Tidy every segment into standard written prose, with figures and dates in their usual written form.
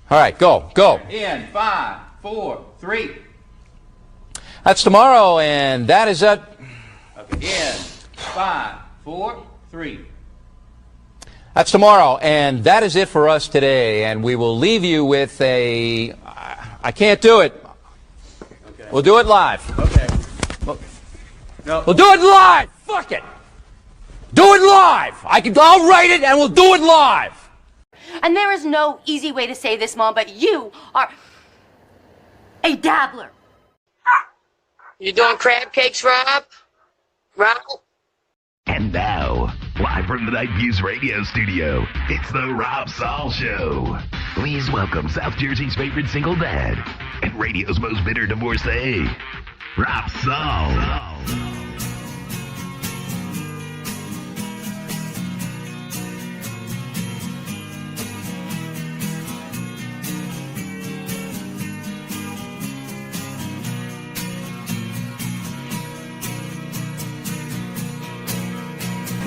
All right, go. In 5, 4, 3. That's tomorrow, and that is it. Okay. In 5, 4, 3. That's tomorrow, and that is it for us today. And we will leave you with a. I can't do it. Okay. We'll do it live. Okay. No. We'll do it live. Fuck it. Do it live. I'll write it, and we'll do it live. And there is no easy way to say this, Mom, but you are a dabbler. You doing crab cakes, Rob? Rob? And now, live from the Night Views radio studio, it's the Rob Saul Show. Please welcome South Jersey's favorite single dad and radio's most bitter divorcee, Rob Saul.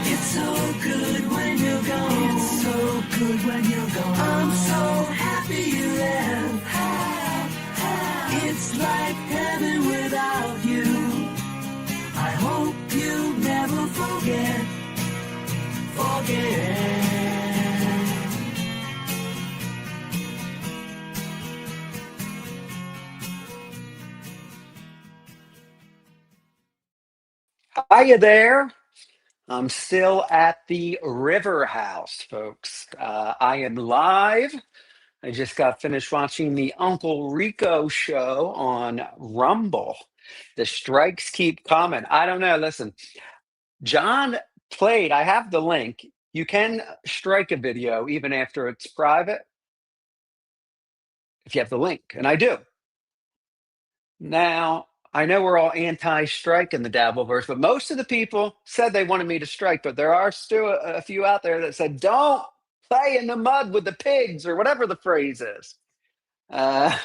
It's so good when you're gone. It's so good when you're gone. I'm so happy you left. It's like heaven without you. I hope you never forget. Hiya there. I'm still at the Riverhouse, folks. I am live. I just got finished watching the Uncle Rico show on Rumble. The strikes keep coming. I don't know. Listen, John played, I have the link. You can strike a video even after it's private if you have the link, and I do. Now, I know we're all anti-strike in the dabbleverse, but most of the people said they wanted me to strike, but there are still a few out there that said, don't play in the mud with the pigs, or whatever the phrase is. Rob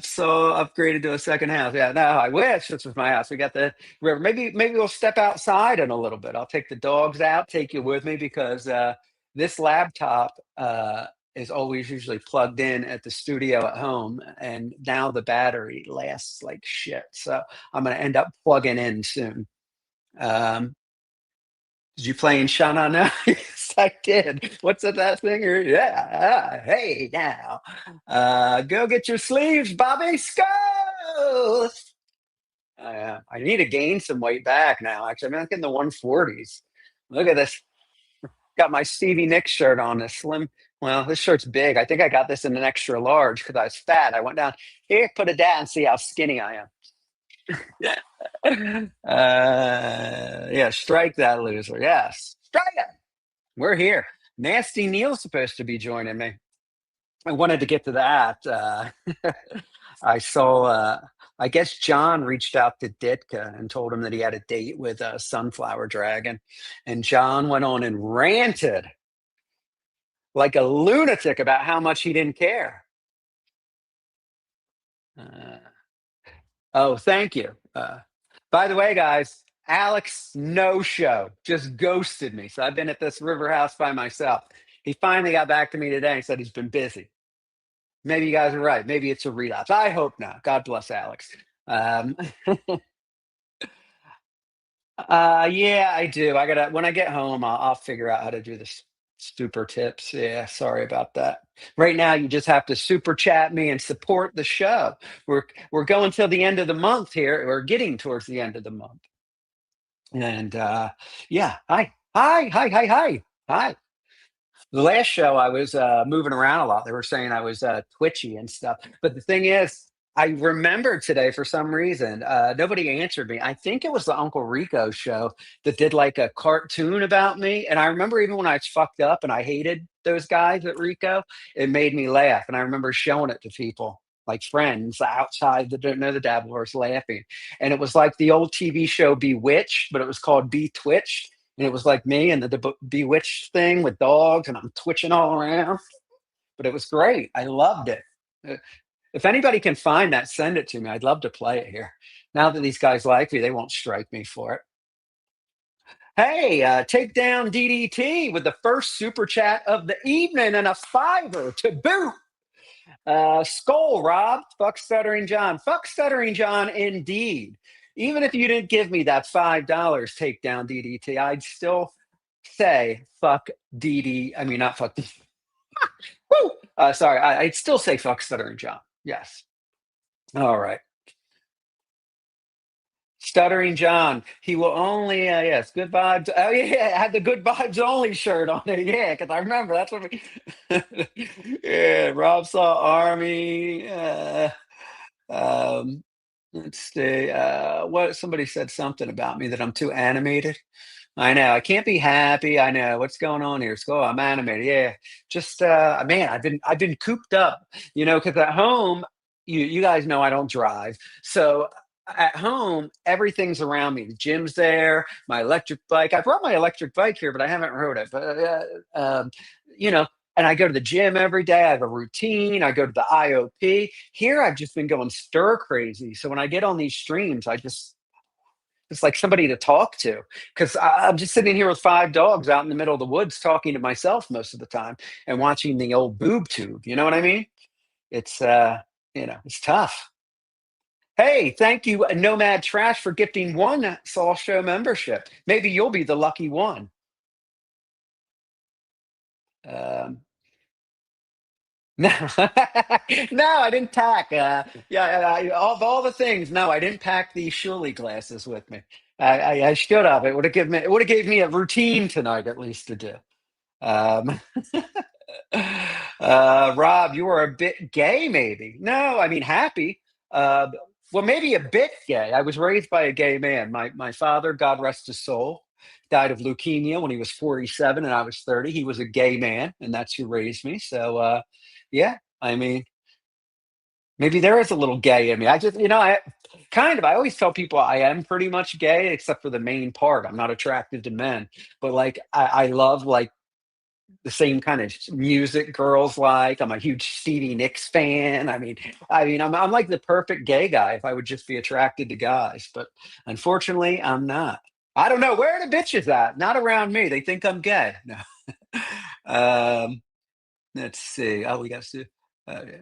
so upgraded to a second house. Yeah, no, I wish this was my house. We got the river. Maybe we'll step outside in a little bit. I'll take the dogs out, take you with me, because this laptop is always usually plugged in at the studio at home, and now the battery lasts like shit. So I'm going to end up plugging in soon. Did you play in Shana now? Yes, I did. What's that thing? Yeah. Hey, now. Go get your sleeves, Bobby. Skull. I need to gain some weight back now. Actually, I'm in the 140s. Look at this. Got my Stevie Nicks shirt on. This slim. Well, this shirt's big. I think I got this in an extra large because I was fat. I went down here, put it down, and see how skinny I am. Yeah, strike that loser. Yes, strike it. We're here. Nasty Neal's supposed to be joining me. I wanted to get to that. I saw, I guess John reached out to Ditka and told him that he had a date with a Sunflower Dragon. And John went on and ranted like a lunatic about how much he didn't care. Oh, thank you. By the way, guys, Alex no show, just ghosted me. So I've been at this Riverhouse by myself. He finally got back to me today and said he's been busy. Maybe you guys are right. Maybe it's a relapse. I hope not. God bless Alex. Yeah, I do. I gotta when I get home, I'll figure out how to do this super tips. Yeah, sorry about that. Right now, you just have to super chat me and support the show. We're going till the end of the month here. We're getting towards the end of the month. And yeah, hi. The last show I was moving around a lot. They were saying I was twitchy and stuff. But the thing is, I remembered today for some reason. Nobody answered me. I think it was the Uncle Rico show that did like a cartoon about me. And I remember even when I was fucked up and I hated those guys at Rico, it made me laugh. And I remember showing it to people, like friends outside that don't know the Dabbleverse, laughing. And it was like the old TV show Bewitched, but it was called Be Twitched. And it was like me and the Bewitched thing with dogs, and I'm twitching all around. But it was great. I loved it. If anybody can find that, send it to me. I'd love to play it here. Now that these guys like me, they won't strike me for it. Hey, take down DDT with the first super chat of the evening and a fiver to boot. Skull, Rob. Fuck Stuttering John. Fuck Stuttering John, indeed. Even if you didn't give me that $5, take down DDT, I'd still say fuck DD. I mean, not fuck. Woo! Sorry, I'd still say fuck Stuttering John. Yes. All right. Stuttering John. He will only, yes, good vibes. Oh, yeah, I had the good vibes only shirt on it. Yeah, because I remember that's what we. Yeah, Rob saw Army. Um, let's see. What somebody said something about me that I'm too animated. I know. I can't be happy. I know what's going on here. So I'm animated. Yeah. Just man, I've been cooped up, because at home, you guys know I don't drive. So at home, everything's around me. The gym's there, my electric bike. I brought my electric bike here, but I haven't rode it. But you know, and I go to the gym every day. I have a routine. I go to the IOP. Here, I've just been going stir crazy. So when I get on these streams, it's like somebody to talk to because I'm just sitting here with five dogs out in the middle of the woods talking to myself most of the time and watching the old boob tube. You know what I mean? It's it's tough. Hey, thank you, Nomad Trash, for gifting one Saul Show membership. Maybe you'll be the lucky one. Um, no, no, I didn't pack. Of all the things, no, I didn't pack the Shuley glasses with me. I should have. It would have gave me a routine tonight at least to do. Um, Rob, you are a bit gay, maybe. No, I mean happy. Uh, well, maybe a bit gay. I was raised by a gay man. My father, God rest his soul, died of leukemia when he was 47 and I was 30. He was a gay man, and that's who raised me. So, yeah, I mean, maybe there is a little gay in me. I just, I always tell people I am pretty much gay, except for the main part. I'm not attracted to men, but like I love like the same kind of music girls like. I'm a huge Stevie Nicks fan. I'm like the perfect gay guy if I would just be attracted to guys, but unfortunately, I'm not. I don't know where the bitch is at. Not around me. They think I'm gay. No. um, let's see. Oh, we got to. Yeah.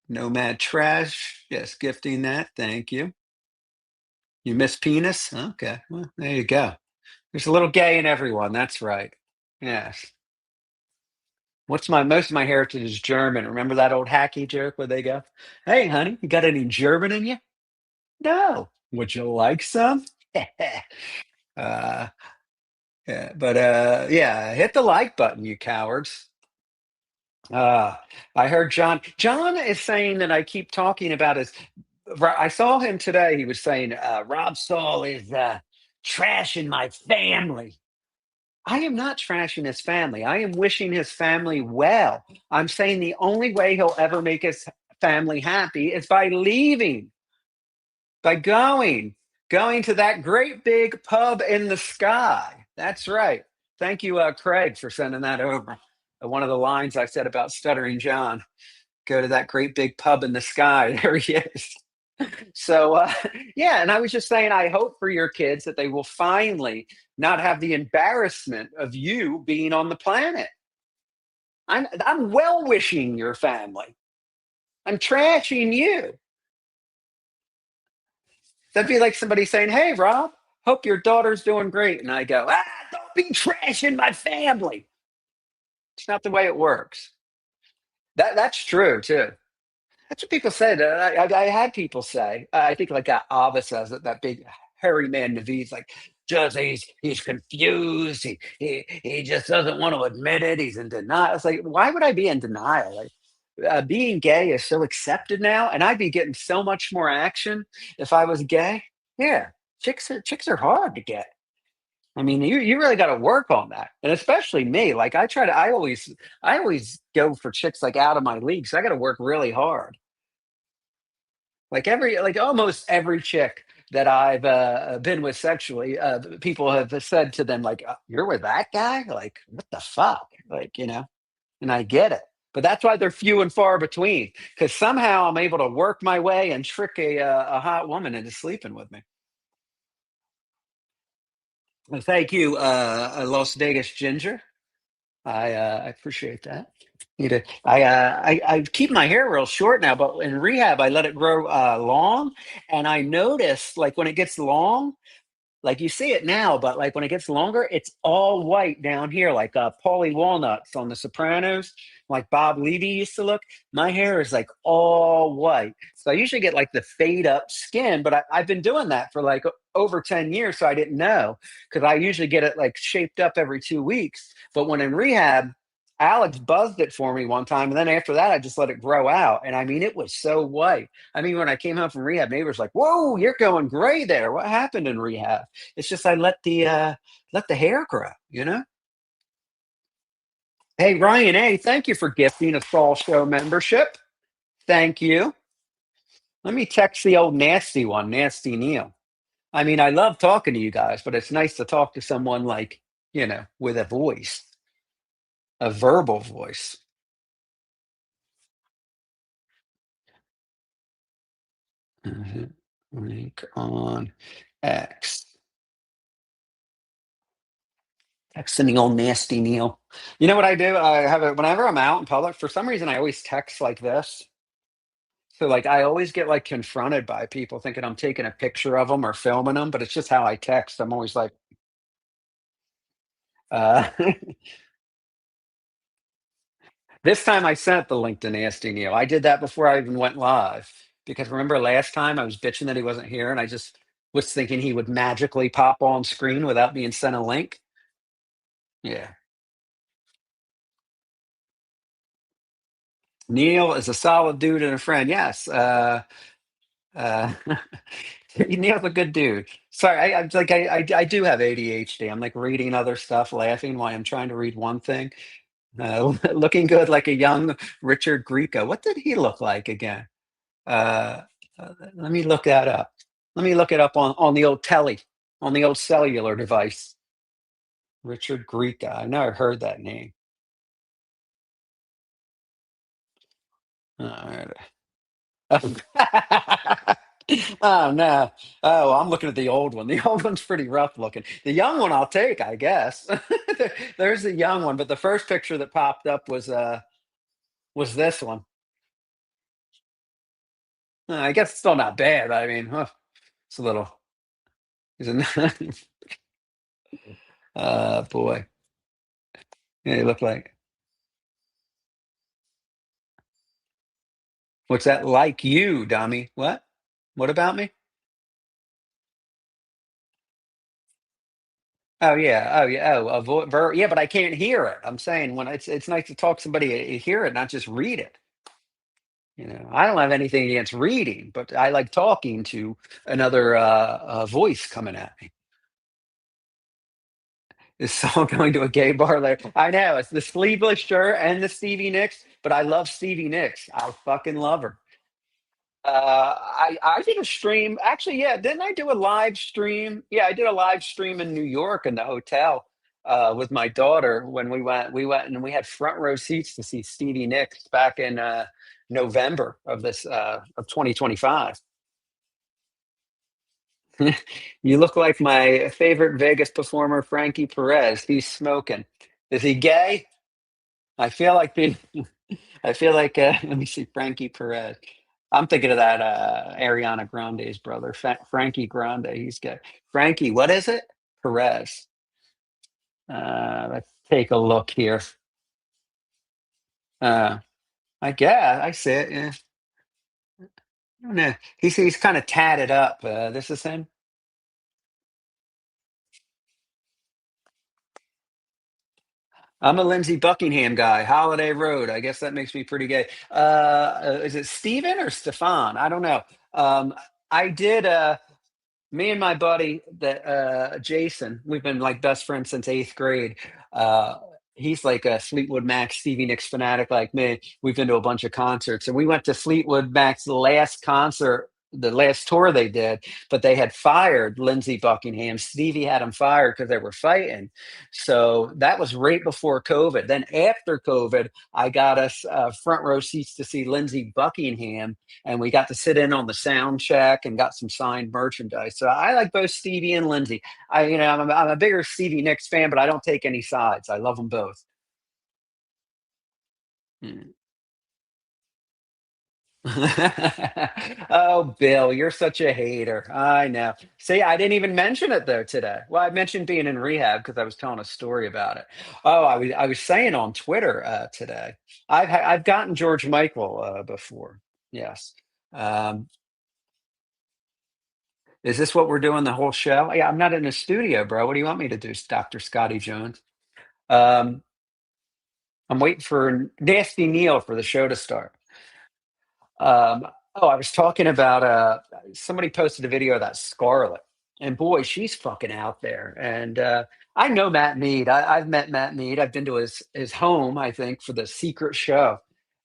Nomad Trash. Yes, gifting that. Thank you. You miss penis? Okay. Well, there you go. There's a little gay in everyone. That's right. Yes. Most of my heritage is German. Remember that old hacky joke where they go, "Hey, honey, you got any German in you?" No. Would you like some? uh, yeah, but yeah, hit the like button, you cowards. Uh, I heard John. John is saying that I keep talking about his. I saw him today. He was saying Rob Saul is trashing my family. I am not trashing his family. I am wishing his family well. I'm saying the only way he'll ever make his family happy is by leaving, by going to that great big pub in the sky. That's right. Thank you, Craig, for sending that over. One of the lines I said about Stuttering John, go to that great big pub in the sky. There he is. So, yeah, and I was just saying, I hope for your kids that they will finally not have the embarrassment of you being on the planet. I'm well wishing your family. I'm trashing you. That'd be like somebody saying, "Hey, Rob, hope your daughter's doing great," and I go, don't be trashing my family. It's not the way it works. That's true too. That's what people said. I had people say. I think like that Ava says it. That big hairy man Naveed's like, just he's confused. He just doesn't want to admit it. He's in denial. It's like, why would I be in denial? Like, being gay is so accepted now, and I'd be getting so much more action if I was gay. Yeah, chicks are hard to get. I mean, you really got to work on that, and especially me. Like I always go for chicks like out of my league. So I got to work really hard. Like almost every chick that I've been with sexually, people have said to them like, "You're with that guy? Like, what the fuck?" Like, and I get it. But that's why they're few and far between. Because somehow I'm able to work my way and trick a hot woman into sleeping with me. Well, thank you, Las Vegas Ginger. I appreciate that. I keep my hair real short now, but in rehab I let it grow long, and I notice like when it gets long, like you see it now, but like when it gets longer, it's all white down here, like Paulie Walnuts on The Sopranos, like Bob Levy used to look. My hair is like all white. So I usually get like the fade up skin, but I've been doing that for like over 10 years. So I didn't know because I usually get it like shaped up every 2 weeks. But when in rehab, Alex buzzed it for me one time. And then after that, I just let it grow out. And I mean, it was so white. I mean, when I came home from rehab, neighbors like, "Whoa, you're going gray there. What happened in rehab?" It's just I let the hair grow, you know? Hey Ryan A, thank you for gifting a Saul Show membership. Thank you. Let me text the old nasty one, Nasty Neal. I mean, I love talking to you guys, but it's nice to talk to someone like, with a voice, a verbal voice. Link on X. Texting the old nasty Neil. You know what I do? I have it whenever I'm out in public. For some reason, I always text like this. So like I always get like confronted by people thinking I'm taking a picture of them or filming them, but it's just how I text. I'm always like, uh, this time I sent the link to Nasty Neil. I did that before I even went live because remember last time I was bitching that he wasn't here and I just was thinking he would magically pop on screen without being sent a link. Yeah. Neil is a solid dude and a friend. Yes. Uh, Neil's a good dude. Sorry, I'm like I do have ADHD. I'm like reading other stuff, laughing while I'm trying to read one thing. Looking good like a young Richard Grieco. What did he look like again? Uh, Let me look that up. Let me look it up on the old telly, on the old cellular device. Richard Grieco. I never heard that name. All right. Oh no. Oh, I'm looking at the old one. The old one's pretty rough looking. The young one I'll take, I guess. There's the young one, but the first picture that popped up was this one. I guess it's still not bad. I mean, it's a little. Isn't boy. Yeah, you look like. What's that like you, dummy? What? What about me? Oh yeah. Oh yeah. Oh, yeah, but I can't hear it. I'm saying when it's nice to talk to somebody hear it, not just read it. I don't have anything against reading, but I like talking to another voice coming at me. Is someone going to a gay bar later? I know it's the sleeveless shirt and the Stevie Nicks, but I love Stevie Nicks. I fucking love her. I did a stream. Actually, yeah, didn't I do a live stream? Yeah, I did a live stream in New York in the hotel with my daughter when we went. We went and we had front row seats to see Stevie Nicks back in November of this of 2025. You look like my favorite Vegas performer, Frankie Perez. He's smoking. Is he gay? I feel like the. I feel like let me see, Frankie Perez. I'm thinking of that Ariana Grande's brother, Frankie Grande. He's gay. Frankie, what is it? Perez. Let's take a look here. Uh, I guess I see it. Yeah. I don't know. He's kind of tatted up. This is him. I'm a Lindsey Buckingham guy. Holiday Road. I guess that makes me pretty gay. Is it Steven or Stefan? I don't know. I did. Me and my buddy that Jason, we've been like best friends since eighth grade. Uh, he's like a Fleetwood Mac, Stevie Nicks fanatic like me. We've been to a bunch of concerts, and we went to Fleetwood Mac's last concert the last tour they did, but they had fired Lindsey Buckingham. Stevie had him fired because they were fighting. So that was right before COVID. Then after COVID, I got us front row seats to see Lindsey Buckingham, and we got to sit in on the sound check and got some signed merchandise. So I like both Stevie and Lindsey. I'm a bigger Stevie Nicks fan, but I don't take any sides. I love them both. Mm. Oh, Bill, you're such a hater. I know. See, I didn't even mention it though today. Well, I mentioned being in rehab because I was telling a story about it. Oh, I was saying on Twitter today. I've gotten George Michael before. Yes. Um, is this what we're doing the whole show? Yeah, I'm not in the studio, bro. What do you want me to do, Dr. Scotty Jones? Um, I'm waiting for Nasty Neal for the show to start. I was talking about somebody posted a video of that Scarlet, and boy, she's fucking out there. And I know Matt Mead. I've met Matt Mead. I've been to his home, I think, for the secret show.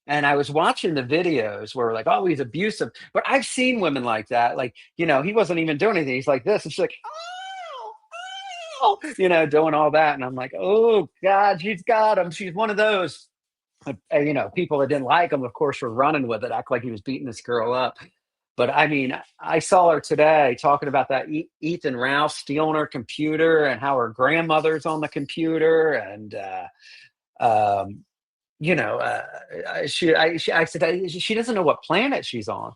And I was watching the videos where like, oh, he's abusive. But I've seen women like that. Like, he wasn't even doing anything. He's like this, and she's like, doing all that. And I'm like, oh God, she's got him. She's one of those. People that didn't like him, of course, were running with it, act like he was beating this girl up. But I mean, I saw her today talking about that Ethan Ralph stealing her computer and how her grandmother's on the computer, and I said she doesn't know what planet she's on.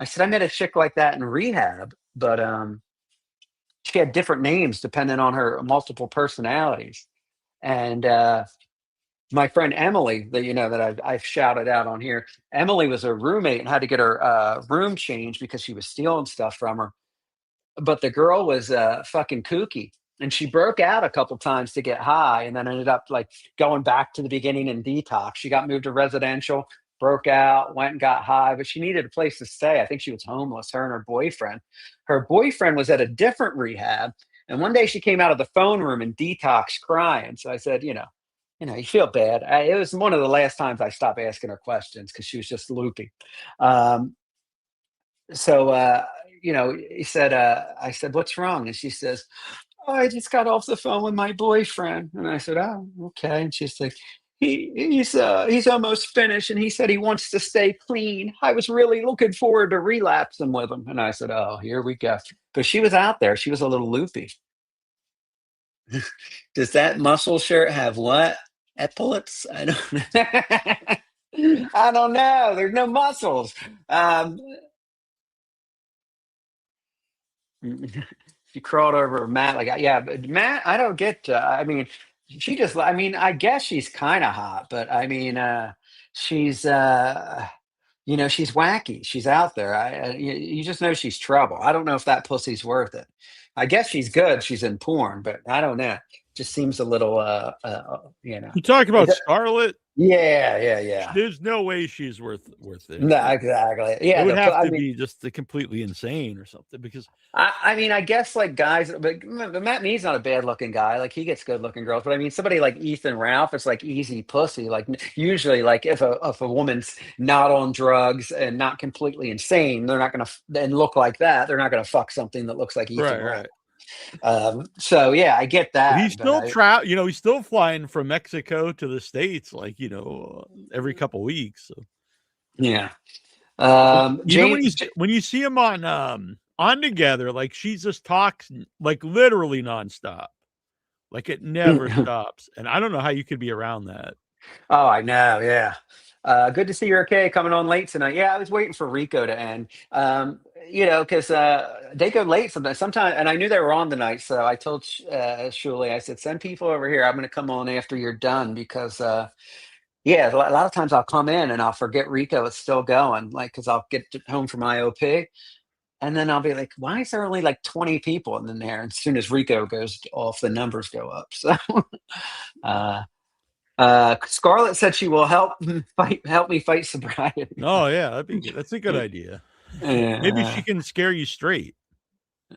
I said I met a chick like that in rehab, but she had different names depending on her multiple personalities, and my friend Emily, that I've shouted out on here. Emily was a roommate and had to get her room changed because she was stealing stuff from her. But the girl was fucking kooky, and she broke out a couple times to get high, and then ended up like going back to the beginning in detox. She got moved to residential, broke out, went and got high, but she needed a place to stay. I think she was homeless. Her and her boyfriend. Her boyfriend was at a different rehab, and one day she came out of the phone room in detox crying. So I said, you feel bad. It was one of the last times I stopped asking her questions because she was just loopy. Um, he said, I said, what's wrong? And she says, oh, I just got off the phone with my boyfriend. And I said, oh, okay. And she's like, he's almost finished. And he said he wants to stay clean. I was really looking forward to relapsing with him. And I said, oh, here we go. But she was out there. She was a little loopy. Does that muscle shirt have what? Epaulets? I don't know. I don't know. There's no muscles. She crawled over Matt like, yeah, but Matt, I don't get. I mean, she just. I mean, I guess she's kind of hot, but I mean, she's. She's wacky. She's out there. You just know she's trouble. I don't know if that pussy's worth it. I guess she's good. She's in porn, but I don't know. Just seems a little, You talk about Scarlett? Yeah. There's no way she's worth it. No, exactly. Yeah, it would have to be just completely insane or something. Because I guess like guys, but Matt Mead's not a bad looking guy. Like he gets good looking girls, but I mean somebody like Ethan Ralph is like easy pussy. Like usually, like if a woman's not on drugs and not completely insane, they're not gonna and look like that. They're not gonna fuck something that looks like Ethan Ralph. Right. So yeah, I get that. He's still he's still flying from Mexico to the States, like, every couple weeks. So. Yeah. When you see him on Together, like she just talks like literally nonstop. Like it never stops. And I don't know how you could be around that. Oh, I know. Yeah. Good to see you're okay. Coming on late tonight. Yeah, I was waiting for Rico to end. Because they go late sometimes, and I knew they were on tonight, so I told Shuli, I said, send people over here. I'm going to come on after you're done because, a lot of times I'll come in and I'll forget Rico is still going, like because I'll get home from IOP, and then I'll be like, why is there only like 20 people in there? And as soon as Rico goes off, the numbers go up. So. Scarlett said she will help me fight sobriety. Oh yeah, that'd be good. That's a good idea. Maybe she can scare you straight.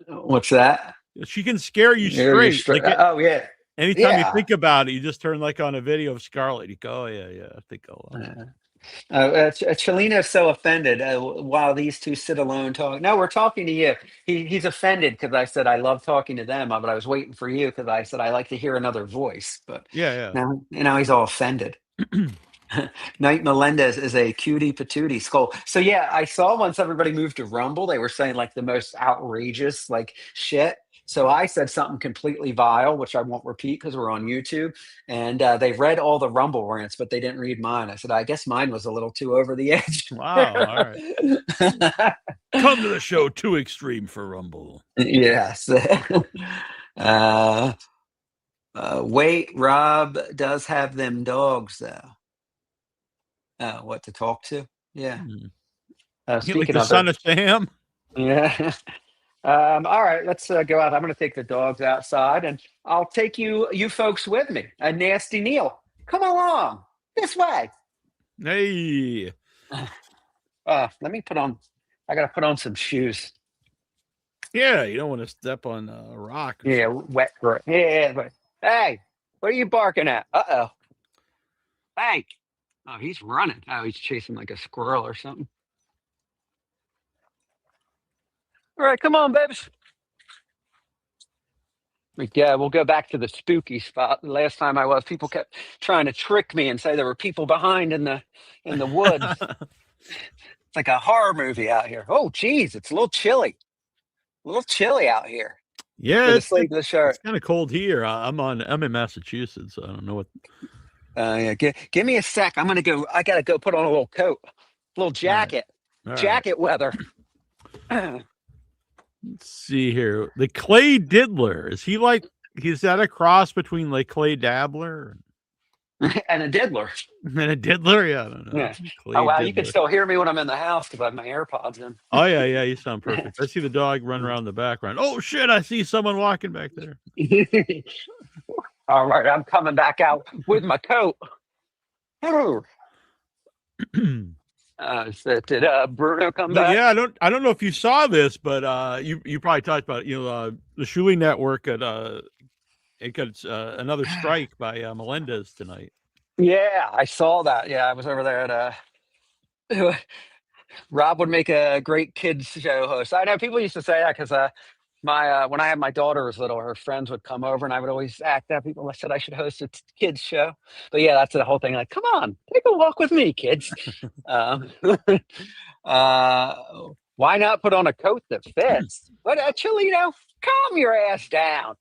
What's that? She can scare you straight. Oh yeah. Anytime you think about it, you just turn like on a video of Scarlett. You go, oh yeah, I think I'll. Chelino's so offended while these two sit alone talking. No, we're talking to you. He's offended because I said I love talking to them, but I was waiting for you because I said I like to hear another voice. But Yeah, now he's all offended. yeah. Knight Melendez is a cutie patootie skull. So yeah, I saw once everybody moved to Rumble, they were saying like the most outrageous like shit. So I said something completely vile, which I won't repeat because we're on YouTube. And they read all the Rumble rants, but they didn't read mine. I said, I guess mine was a little too over the edge. Wow. All right. Come to the show. Too extreme for Rumble. Yes. Wait, Rob does have them dogs though. What to talk to? Yeah. Like Speaking the of son it, of Sam. yeah. All right, let's go out. I'm going to take the dogs outside, and I'll take you folks with me. Nasty Neal, come along this way. Hey. Let me put on. I got to put on some shoes. Yeah, you don't want to step on a rock. Yeah, wet. Yeah. But, hey, what are you barking at? Uh-oh. Hey. Oh, he's running. Oh, he's chasing like a squirrel or something. All right, come on, babes. Yeah, we'll go back to the spooky spot. The last time I was, people kept trying to trick me and say there were people behind in the woods. It's like a horror movie out here. Oh, geez, it's a little chilly. A little chilly out here. Yeah, For the it's sleeve of the shirt. It's kind of cold here. I'm in Massachusetts, so I don't know what. Yeah, give me a sec. I gotta go put on a little coat, a little jacket, All right. jacket weather. Let's see here. The Clay Diddler. Is that a cross between like Clay Dabbler And a diddler. and a Diddler? Yeah, I don't know. Yeah. Clay Oh wow, Diddler. you can still hear me when I'm in the house because I have my AirPods in. Oh yeah, you sound perfect. I see the dog run around the background. Oh shit, I see someone walking back there. All right, I'm coming back out with my coat. Did Bruno come But back? yeah, I don't know if you saw this, but you probably talked about the Shuli Network it got another strike by Melendez tonight. Yeah, I saw that. Yeah, I was over there at Rob would make a great kids show host. I know people used to say that because my when I had my daughter was little, her friends would come over and I would always act out. People said I should host a kids show. But yeah, that's the whole thing. Like, come on, take a walk with me, kids. Why not put on a coat that fits? But Chilino, calm your ass down.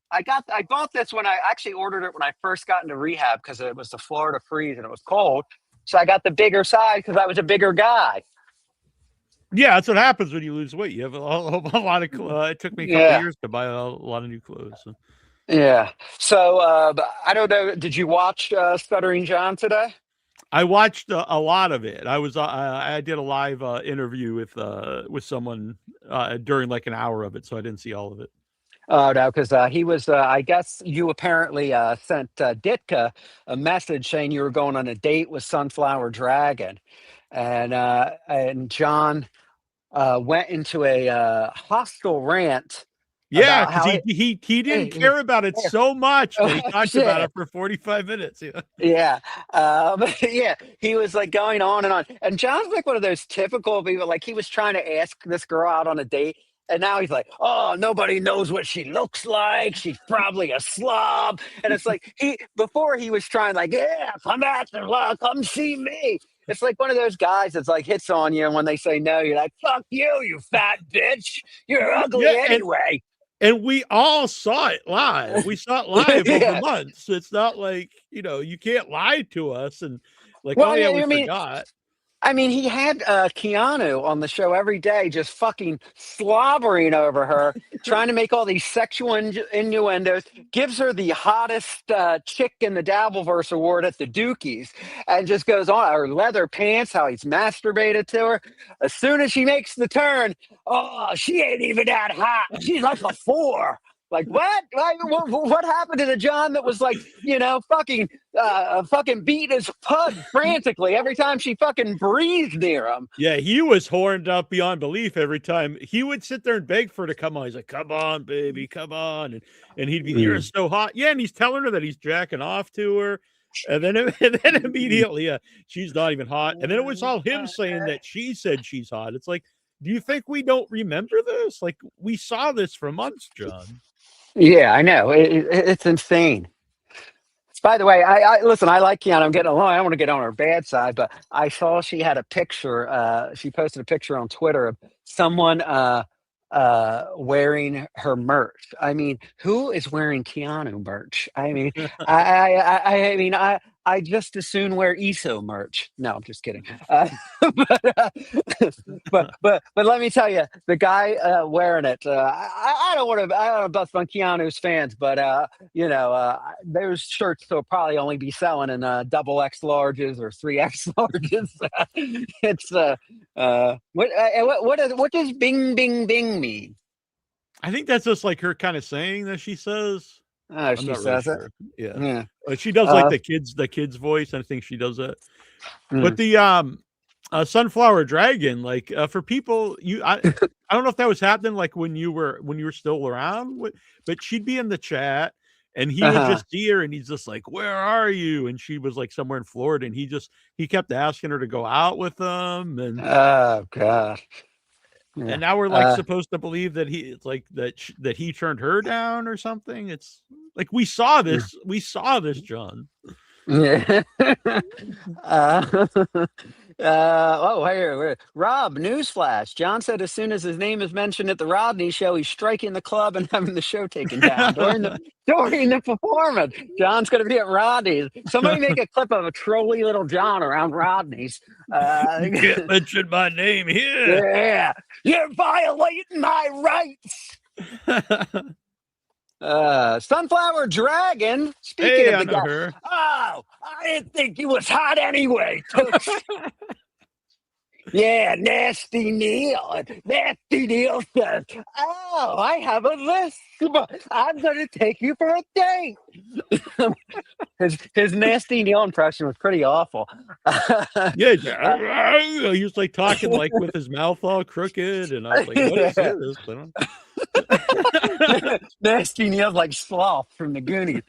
I bought this when I actually ordered it when I first got into rehab because it was the Florida freeze and it was cold. So I got the bigger size because I was a bigger guy. Yeah, that's what happens when you lose weight. You have a lot of. It took me a couple of years to buy a lot of new clothes. So. Yeah. So I don't know. Did you watch Stuttering John today? I watched a lot of it. I did a live interview with someone during like an hour of it, so I didn't see all of it. Oh no, because he was. I guess you apparently sent Ditka a message saying you were going on a date with Sunflower Dragon, and John went into a hostile rant. Yeah, because he didn't care about it so much that he talked about it for 45 minutes. Yeah. Yeah. He was like going on. And John's like one of those typical people. Like he was trying to ask this girl out on a date. And now he's like, oh, nobody knows what she looks like. She's probably a slob. And it's like before he was trying like, yeah, come come see me. It's like one of those guys that's like hits on you. And when they say no, you're like, fuck you fat bitch. You're ugly anyway. And we all saw it live. We saw it live over months. It's not like, you can't lie to us and like, well, we forgot. I mean, he had Keanu on the show every day, just fucking slobbering over her, trying to make all these sexual innuendos, gives her the hottest chick in the Dabbleverse award at the Dookies, and just goes on her leather pants, how he's masturbated to her. As soon as she makes the turn, oh, she ain't even that hot. She's like a 4. Like what? What happened to the John that was like, fucking beating his pud frantically every time she fucking breathed near him? Yeah, he was horned up beyond belief every time. He would sit there and beg for her to come on. He's like, "Come on, baby, come on," and he'd be, "You're so hot." Yeah, and he's telling her that he's jacking off to her. And then immediately, she's not even hot. And then it was all him saying that she said she's hot. It's like, do you think we don't remember this? Like, we saw this for months, John. Yeah, I know. It's insane. By the way, I listen. I like Keanu. I'm getting along. I don't want to get on her bad side, but I saw she had a picture. She posted a picture on Twitter of someone wearing her merch. I mean, who is wearing Keanu merch? I mean, I just as soon wear ESO merch. No, I'm just kidding. But let me tell you, the guy wearing it. I don't want to bust on Keanu's fans, but those shirts will probably only be selling in double X larges or 3X larges. It's what does bing bing bing mean? I think that's just like her kind of saying that she says. Oh, she says it. Yeah. But she does like the kids voice. I think she does that. But the Sunflower Dragon, like for people, I don't know if that was happening like when you were still around, but she'd be in the chat and he would just see her and he's just like, "Where are you?" And she was like somewhere in Florida, and he kept asking her to go out with him. And oh god. Yeah. And now we're like supposed to believe that that he turned her down or something. It's like we saw this, John. Yeah. Here, Rob, newsflash. John said as soon as his name is mentioned at the Rodney show, he's striking the club and having the show taken down during the performance. John's going to be at Rodney's. Somebody make a clip of a trolly little John around Rodney's. You can't mention my name here. Yeah, you're violating my rights. Sunflower Dragon. Speaking of the guy. Her. Oh, I didn't think you was hot anyway. Yeah, Nasty Neal. Nasty Neal says, "Oh, I have a list. I'm going to take you for a date." his Nasty Neal impression was pretty awful. Yeah, he was like talking like with his mouth all crooked, and I was like, "What is this?" Nasty Neal's like Sloth from the Goonies.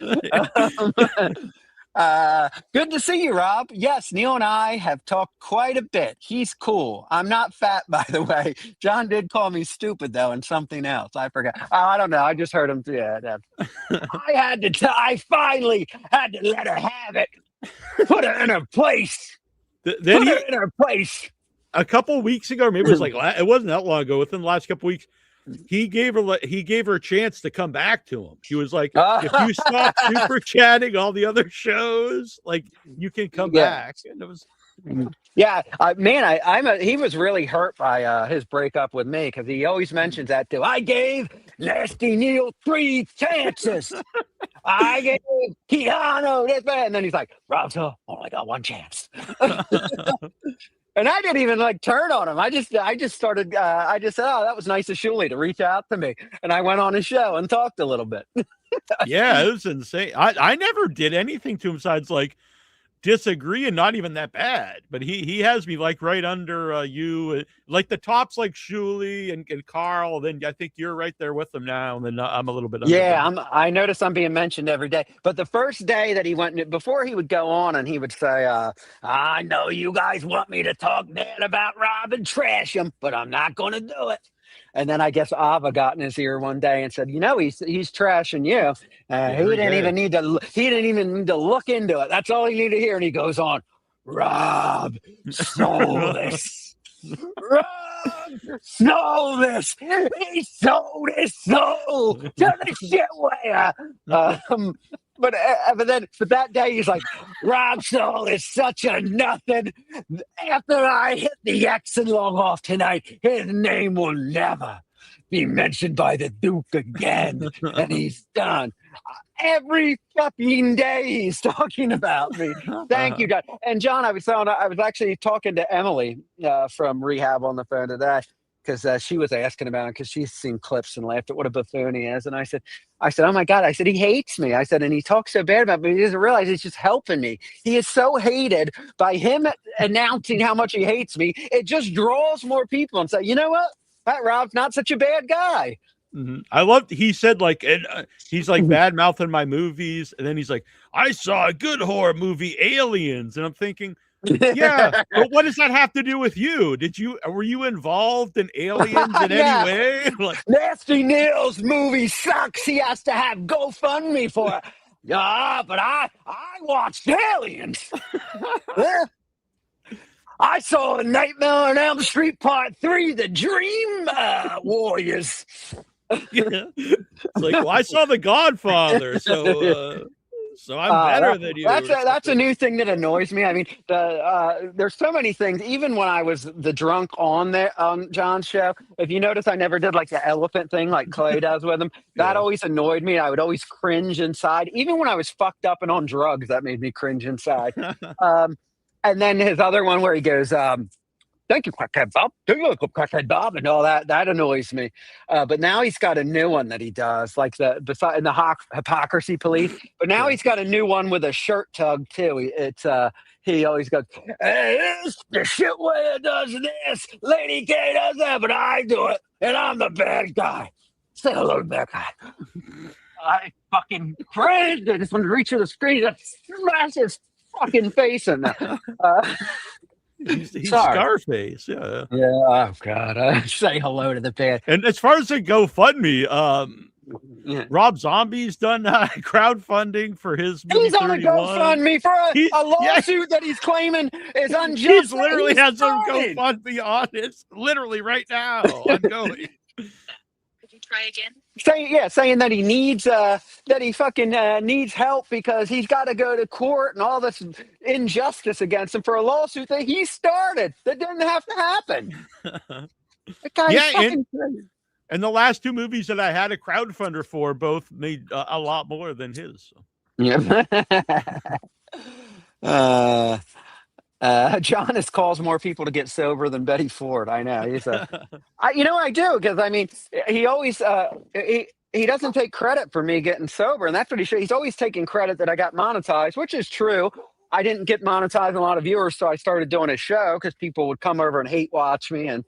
Good to see you, Rob. Yes, Neil and I have talked quite a bit. He's cool. I'm not fat, by the way. John did call me stupid, though, and something else. I forgot. I don't know. I just heard him. Yeah. I finally had to let her have it. Put her in her place. In her place. A couple weeks ago, maybe it was like it wasn't that long ago. Within the last couple weeks, he gave her a chance to come back to him. He was like, "If you stop super chatting all the other shows, like you can come back." And it was, he was really hurt by his breakup with me because he always mentions that too. I gave Nasty Neal 3 chances. I gave Keanu this, and then he's like, "Rob's only got 1 chance." And I didn't even like turn on him. I just started. I just said, "Oh, that was nice of Shuley to reach out to me," and I went on his show and talked a little bit. Yeah, it was insane. I never did anything to him besides like disagree, and not even that bad. But he has me like right under you, like the top's like Shuley and Carl. Then I think you're right there with them now, and then I'm a little bit. I notice I'm being mentioned every day. But the first day that he went, before he would go on and he would say, "I know you guys want me to talk bad about Rob and trash him, but I'm not going to do it." And then I guess Ava got in his ear one day and said, he's trashing you. He didn't even need to look into it. That's all he needed to hear. And he goes on, "Rob stole this. Rob stole this. He sold his soul to the shitware." But that day he's like, "Rob Soul is such a nothing. After I hit the X and log off tonight, his name will never be mentioned by the Duke again." And he's done. Every fucking day he's talking about me. Thank you, John. And John, I was actually talking to Emily from rehab on the phone today. Because she was asking about him because she's seen clips and laughed at what a buffoon he is. And I said, "Oh my God." I said, "He hates me." I said, "And he talks so bad about me, but he doesn't realize he's just helping me. He is so hated by him announcing how much he hates me. It just draws more people and say, you know what? That Rob's not such a bad guy." I loved. He said like, and he's like bad mouthing my movies, and then he's like, I saw a good horror movie, Aliens, and I'm thinking, yeah, but what does that have to do with you? Were you involved in Aliens in any way? Like, Nasty Neal's movie sucks. He has to have GoFundMe for it. Yeah, but I watched Aliens. I saw a Nightmare on Elm Street Part 3, The Dream Warriors. yeah. It's like, well, I saw The Godfather, so I'm better than you. That's a new thing that annoys me. I mean, there's so many things. Even when I was the drunk on John's show, if you notice, I never did like the elephant thing like Clay does with him. That always annoyed me. I would always cringe inside. Even when I was fucked up and on drugs, that made me cringe inside. And then his other one where he goes, thank you, Crackhead Bob. Do you look Crackhead Bob? And all that. That annoys me. But now he's got a new one that he does, like in the Hypocrisy Police. But now he's got a new one with a shirt tug, too. He always goes, hey, this the shit way does this. Lady K does that, but I do it. And I'm the bad guy. Say hello to the bad guy. I fucking cringed. I just wanted to reach to the screen and smash his fucking face in there. He's Scarface, yeah. Oh God! Say hello to the band. And as far as the GoFundMe, Rob Zombie's done crowdfunding for his movie. He's on a 31. GoFundMe for a lawsuit that he's claiming is unjust. He literally has a GoFundMe on it, literally right now. Ongoing. Try again. Saying that he needs needs help because he's got to go to court and all this injustice against him for a lawsuit that he started that didn't have to happen. That guy's fucking crazy. And the last two movies that I had a crowdfunder for both made a lot more than his. So. Yeah. Jonas calls more people to get sober than Betty Ford. I know. I do, because I mean, he always he doesn't take credit for me getting sober, and that's what he's always taking credit that I got monetized, which is true. I didn't get monetized a lot of viewers, so I started doing a show because people would come over and hate watch me and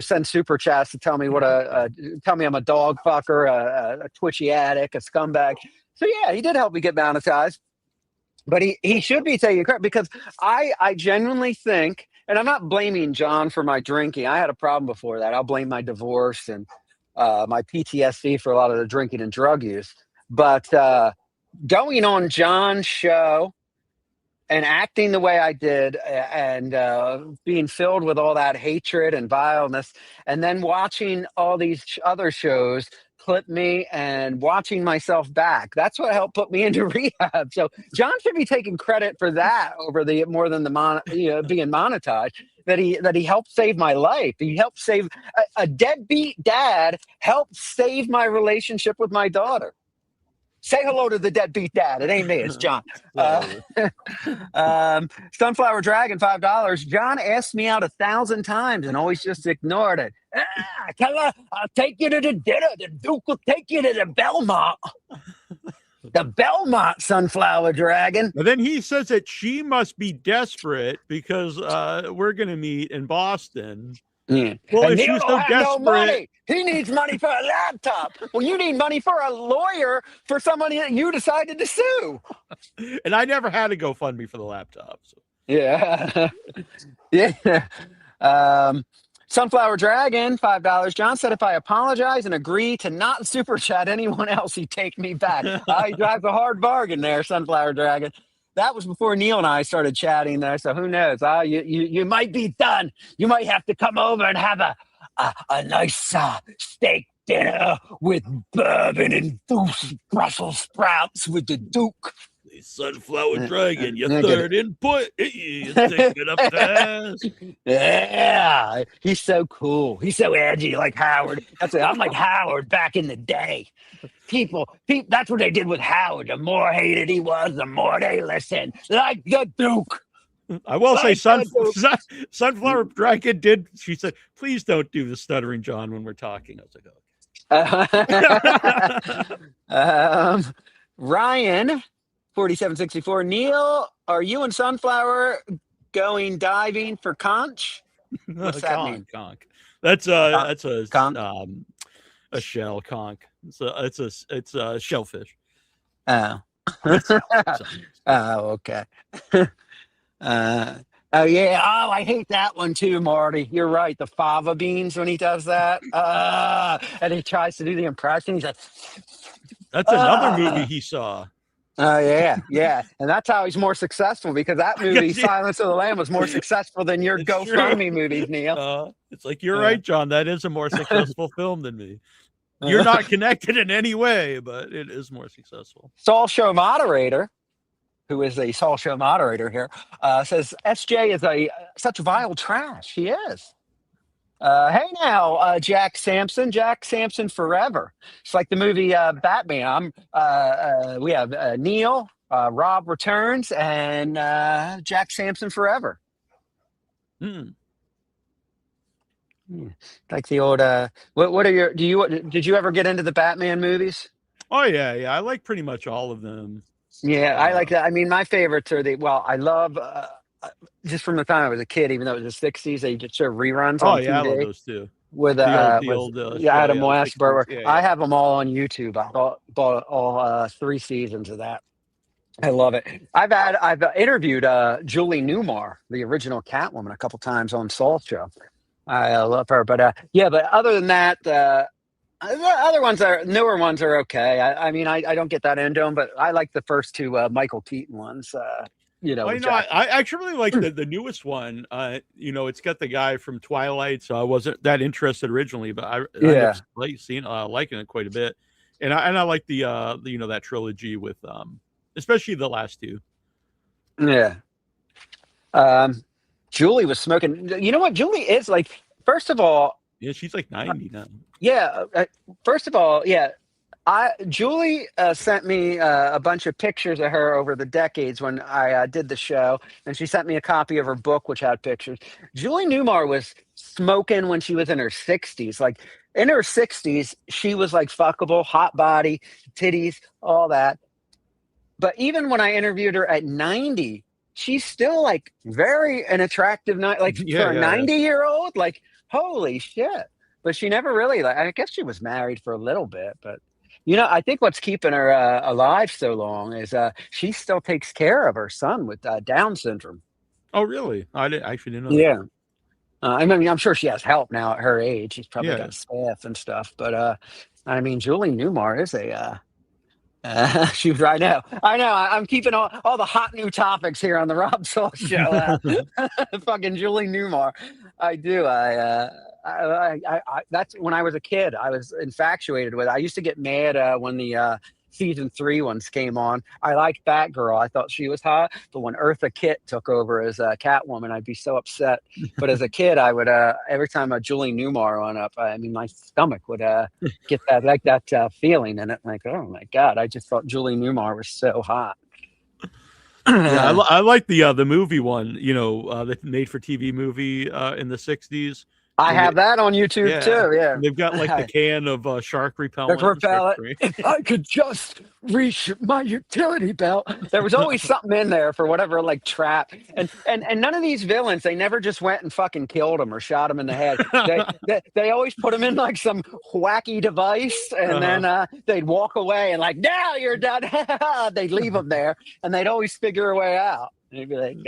send super chats to tell me tell me I'm a dog fucker, a twitchy addict, a scumbag. So yeah, he did help me get monetized. But he should be taking credit because I genuinely think, and I'm not blaming John for my drinking. I had a problem before that. I'll blame my divorce and my PTSD for a lot of the drinking and drug use. But going on John's show and acting the way I did and being filled with all that hatred and vileness, and then watching all these other shows clip me and watching myself back. That's what helped put me into rehab. So John should be taking credit for that over more than the being monetized. That he helped save my life. He helped save a deadbeat dad. Helped save my relationship with my daughter. Say hello to the deadbeat dad. It ain't me. It's John. Sunflower Dragon, $5. John asked me out 1,000 times and always just ignored it. Tell her I'll take you to the dinner. The Duke will take you to the Belmont. The Belmont, Sunflower Dragon. And then he says that she must be desperate because we're going to meet in Boston. Yeah. Well, and if she was so desperate, no money. He needs money for a laptop. Well, you need money for a lawyer for somebody that you decided to sue. And I never had a GoFundMe for the laptop. So. Yeah. Yeah. Sunflower Dragon, $5. John said if I apologize and agree to not super chat anyone else, he'd take me back. He drives a hard bargain there, Sunflower Dragon. That was before Neil and I started chatting there, so who knows? You might be done. You might have to come over and have a nice steak dinner with bourbon and Brussels sprouts with the Duke. Sunflower Dragon, your third input. You take it up fast. Yeah, he's so cool. He's so edgy, like Howard. I'm like Howard back in the day. People, that's what they did with Howard. The more hated he was, the more they listened. Like the Duke. I will say Sunflower Dragon did. She said, please don't do the Stuttering John when we're talking. I was like, okay. Ryan, 4764. Neil, are you and Sunflower going diving for conch? What's that mean? Conch. That's a a shell conch. It's a shellfish. Oh. That's Oh, okay. Oh yeah. Oh, I hate that one too, Marty. You're right. The fava beans when he does that. And he tries to do the impression. He's like, That's another movie he saw. oh yeah. And that's how he's more successful because that movie, Silence of the Lamb, was more successful than your GoFundMe movies, Neil. It's like you're right, John. That is a more successful film than me. You're not connected in any way, but it is more successful. Soul Show moderator, who is a Soul Show moderator here, says SJ is such vile trash. He is. Hey now, Jack Sampson forever. It's like the movie Batman. We have Neil, Rob returns, and Jack Sampson forever. Like the old. What are your? Did you ever get into the Batman movies? Oh yeah. I like pretty much all of them. Yeah, I like that. I mean, my favorites are I love. Just from the time I was a kid, even though it was the '60s, they just show reruns on TV. I love those too. With Adam West. I have them all on YouTube. I bought all 3 seasons of that. I love it. I've interviewed Julie Newmar, the original Catwoman, a couple times on Soul Show. I love her, but but other than that, the newer ones are okay. I mean, I don't get that into them, but I like the first 2 Michael Keaton ones. I actually really like the newest one. It's got the guy from Twilight, so I wasn't that interested originally, but I liking it quite a bit, and I like the that trilogy with especially the last 2. Yeah. Julie was smoking. You know what? Julie is like. First of all, yeah, she's like 90 now. Yeah. First of all, yeah. Julie sent me a bunch of pictures of her over the decades when I did the show, and she sent me a copy of her book, which had pictures. Julie Newmar was smoking when she was in her 60s. Like in her 60s, she was like fuckable, hot body, titties, all that. But even when I interviewed her at 90, she's still like very an attractive, for a 90-year-old. Like holy shit! But she never really. I guess she was married for a little bit, but. I think what's keeping her alive so long is she still takes care of her son with Down syndrome. Oh, really? I actually didn't know. Yeah. I mean, I'm sure she has help now at her age. She's probably got staff and stuff. But, I mean, Julie Newmar is she was right now. I know. I'm keeping all the hot new topics here on the Rob Soul Show. Fucking Julie Newmar. I do. That's when I was a kid. I was infatuated with it. I used to get mad when the season 3 ones came on. I liked Batgirl. I thought she was hot. But when Eartha Kitt took over as Catwoman, I'd be so upset. But as a kid, I would every time a Julie Newmar on up, I mean, my stomach would get that feeling in it. Like, oh my God, I just thought Julie Newmar was so hot. Yeah, I like the movie one, the made for TV movie in the 60s. I have that on YouTube too. Yeah, they've got like the can of shark repellent. If I could just reach my utility belt. There was always something in there for whatever, like trap. And none of these villains, they never just went and fucking killed him or shot him in the head. They always put him in like some wacky device, and then they'd walk away and like, now you're done. They'd leave him there, and they'd always figure a way out. They'd be like,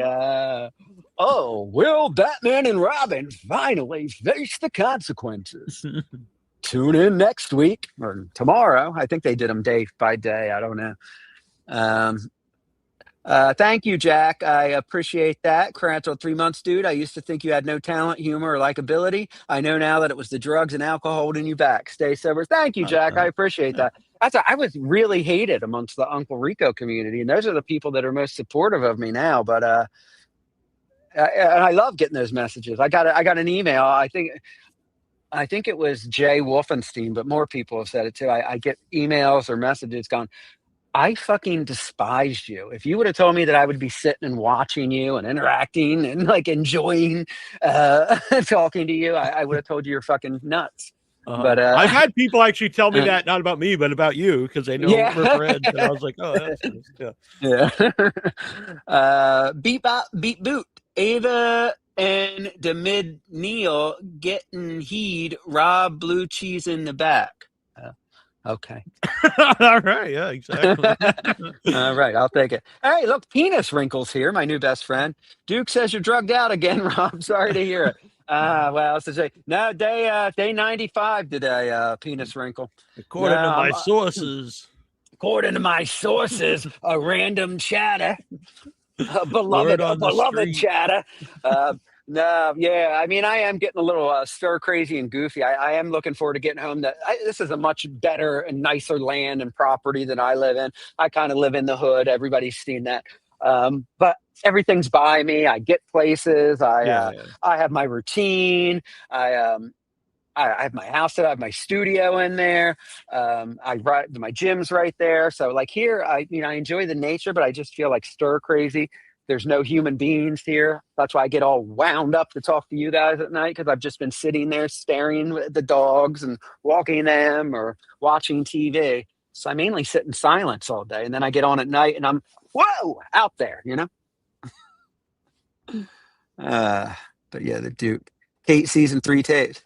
oh, will Batman and Robin finally face the consequences? Tune in next week or tomorrow. I think they did them day by day. I don't know. Thank you, Jack. I appreciate that. Cranto, 3 months, dude. I used to think you had no talent, humor, or likability. I know now that it was the drugs and alcohol holding you back. Stay sober. Thank you, Jack. I appreciate that. I was really hated amongst the Uncle Rico community, and those are the people that are most supportive of me now. But and I love getting those messages. I got an email. I think it was Jay Wolfenstein, but more people have said it too. I get emails or messages going, I fucking despised you. If you would have told me that I would be sitting and watching you and interacting and like enjoying talking to you, I would have told you you're fucking nuts. But I've had people actually tell me that, not about me, but about you, because they know we're friends. And I was like, oh, that's nice. Yeah. Beat boot. Ava and the mid Neil getting heed. Rob blue cheese in the back. Okay. All right. Yeah, exactly. All right, I'll take it. Hey, look, Penis Wrinkles here, my new best friend. Duke says you're drugged out again, Rob. Sorry to hear it. Well, to say no, day 95 today, Penis Wrinkle. No, According to my sources. according to my sources, a random chatter, a Word beloved on the street. chatter. No, yeah, I mean, I am getting a little stir crazy and goofy. I am looking forward to getting home. This is a much better and nicer land and property than I live in. I kind of live in the hood. Everybody's seen that. But everything's by me. I get places. Yeah. I have my routine. I I have my house set. I have my studio in there. My gym's right there. So like here, I enjoy the nature, but I just feel like stir crazy. There's no human beings here. That's why I get all wound up to talk to you guys at night, because I've just been sitting there staring at the dogs and walking them or watching TV. So I mainly sit in silence all day, and then I get on at night and I'm out there, But yeah, the Duke. Kate season 3 tapes.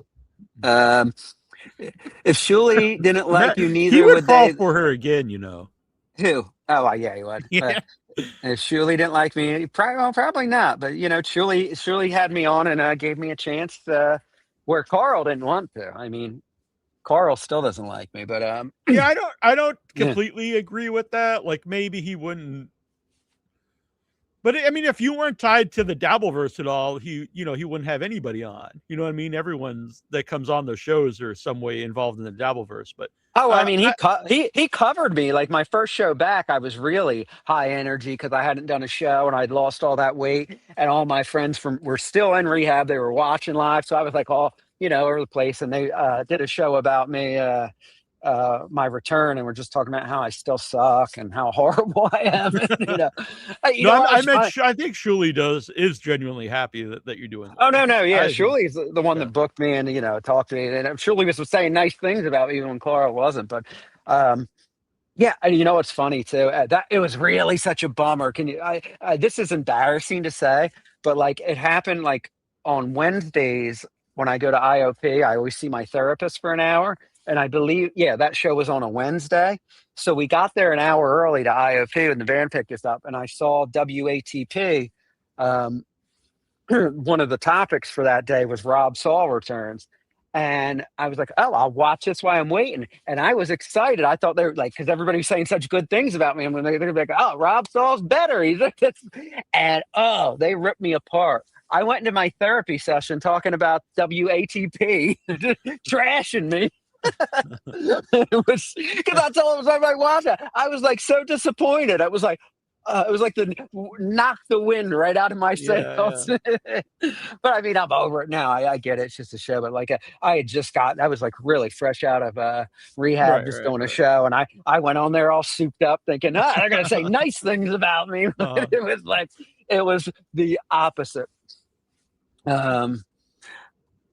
If Shuli didn't like you, neither he would would fall they. for her again, Who? Oh, yeah, he would. Yeah. If Shuli didn't like me, probably not. But Shuli had me on and gave me a chance where Carl didn't want to. I mean, Carl still doesn't like me, but yeah, I don't Yeah. completely agree with that. Like maybe he wouldn't. But I mean, if you weren't tied to the dabbleverse at all, he wouldn't have anybody on. You know what I mean? Everyone's that comes on those shows are some way involved in the dabbleverse. But I mean, he covered me. Like my first show back, I was really high energy because I hadn't done a show and I'd lost all that weight, and all my friends were still in rehab. They were watching live, so I was like all over the place. And they did a show about me, my return, and we're just talking about how I still suck and how horrible I am. I think Shuli is genuinely happy that you're doing that. Oh no, yeah, I think- Shuli's the one that booked me and talked to me, and Shuli was saying nice things about me even when Clara wasn't. But yeah, and what's funny too? That it was really such a bummer. This is embarrassing to say, but like it happened like on Wednesdays when I go to IOP, I always see my therapist for an hour. And I believe, that show was on a Wednesday. So we got there an hour early to IOP and the van picked us up. And I saw WATP. One of the topics for that day was Rob Saul returns. And I was like, oh, I'll watch this while I'm waiting. And I was excited. I thought they were like, because everybody was saying such good things about me. And they're going to be like, oh, Rob Saul's better. He's like, and they ripped me apart. I went into my therapy session talking about WATP, trashing me. It was because I told him I watched it. I was like so disappointed. I was like, it was like knock the wind right out of my sails. Yeah. But I mean, I'm over it now. I get it. It's just a show. But like, I was like really fresh out of rehab, doing a show, and I went on there all souped up, thinking, they're gonna say nice things about me. It was the opposite.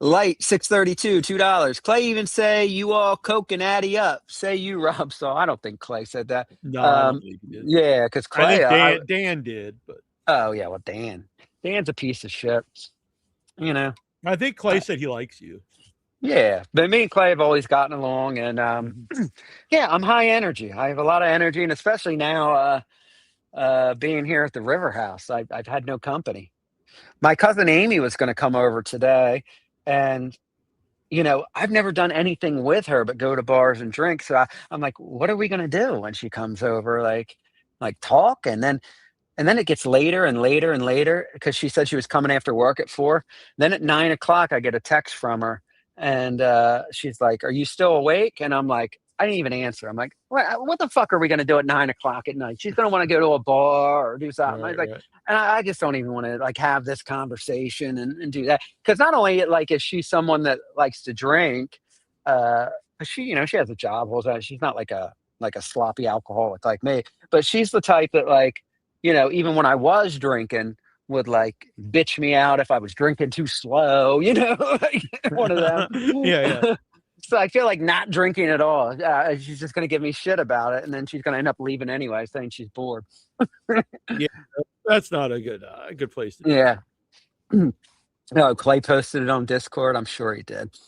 Light 632, $2. Clay even say you all coke and Addy up. Say you, Rob. So I don't think Clay said that. No, I don't think he did. Yeah, because Clay. I think Dan did, but oh yeah, well Dan's a piece of shit. I think Clay said he likes you. Yeah, but me and Clay have always gotten along, and yeah, I'm high energy. I have a lot of energy, and especially now, being here at the Riverhouse, I've had no company. My cousin Amy was going to come over today. And, I've never done anything with her but go to bars and drink. So I'm like, what are we going to do when she comes over? Like talk. And then it gets later and later and later because she said she was coming after work at 4. Then at 9 o'clock, I get a text from her and she's like, are you still awake? And I'm like, I didn't even answer. I'm like, what the fuck are we going to do at 9 o'clock at night? She's going to want to go to a bar or do something. I was like, and I just don't even want to like have this conversation and do that. Because not only is she someone that likes to drink, she has a job. She's not like a sloppy alcoholic like me, but she's the type that even when I was drinking would like bitch me out if I was drinking too slow, one of them. Yeah. So I feel like not drinking at all. She's just going to give me shit about it. And then she's going to end up leaving anyway, saying she's bored. Yeah, that's not a good place to do. Yeah. No, Clay posted it on Discord. I'm sure he did.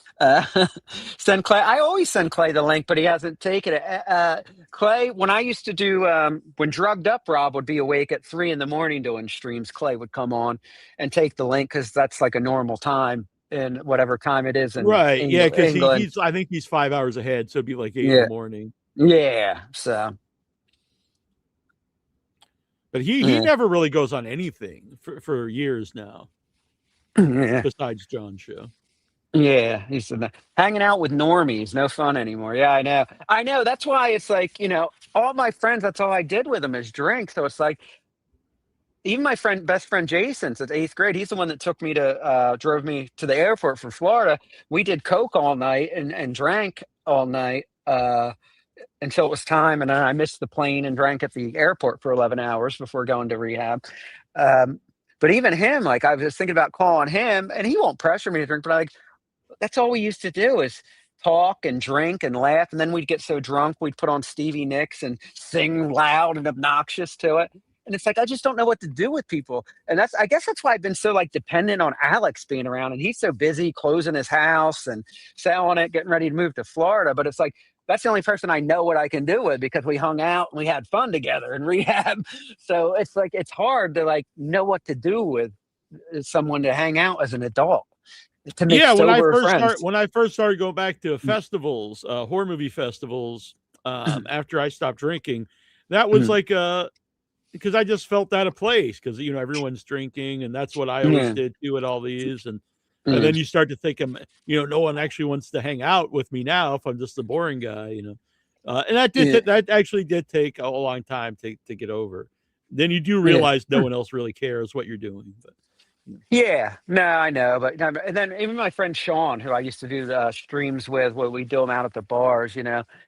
Send Clay. I always send Clay the link, but he hasn't taken it. Clay, when I used to do, when Drugged Up Rob would be awake at 3 a.m. doing streams, Clay would come on and take the link because that's like a normal time in whatever time it is in Right. Yeah, because England. I think he's 5 hours ahead, so it'd be like 8 in Yeah. the morning. Yeah. So. But he never really goes on anything for years now. Yeah. Besides John's show. Yeah, he's hanging out with normies, no fun anymore. Yeah, I know. I know. That's why it's like, all my friends, that's all I did with them is drink. So it's like, even my best friend Jason, since 8th grade, he's the one that drove me to the airport from Florida. We did coke all night and drank all night until it was time. And then I missed the plane and drank at the airport for 11 hours before going to rehab. But even him, like I was thinking about calling him, and he won't pressure me to drink, but that's all we used to do is talk and drink and laugh. And then we'd get so drunk, we'd put on Stevie Nicks and sing loud and obnoxious to it. And it's like, I just don't know what to do with people. And I guess that's why I've been so like dependent on Alex being around, and he's so busy closing his house and selling it, getting ready to move to Florida. But it's like, that's the only person I know what I can do with, because we hung out and we had fun together in rehab. So it's like, it's hard to like know what to do with someone to hang out as an adult. When I first started going back to festivals, horror movie festivals, after I stopped drinking, that was like because I just felt out of place, because everyone's drinking, and that's what I always did too at all these, and then you start to think, no one actually wants to hang out with me now if I'm just a boring guy, and that actually did take a long time to get over. Then you do realize no one else really cares what you're doing. But. Yeah, no, I know, but and then even my friend Sean, who I used to do the streams with, where we do them out at the bars,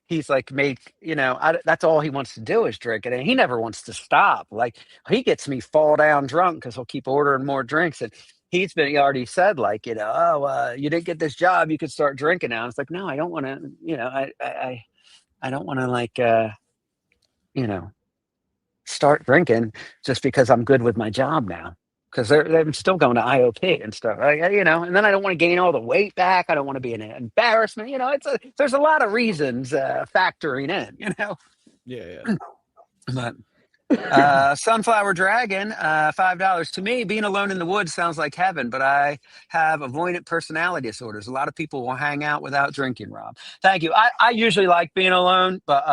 he's like, that's all he wants to do is drink it, and he never wants to stop. Like, he gets me fall down drunk because he'll keep ordering more drinks, and he already said, like, you didn't get this job, you could start drinking now. And it's like, no, I don't want to, I don't want to like, start drinking just because I'm good with my job now. Because they're still going to IOP and stuff, and then I don't want to gain all the weight back. I don't want to be an embarrassment. There's a lot of reasons factoring in. Yeah. But Sunflower Dragon, $5. To me, being alone in the woods sounds like heaven, but I have avoidant personality disorders. A lot of people will hang out without drinking, Rob. Thank you. I usually like being alone, but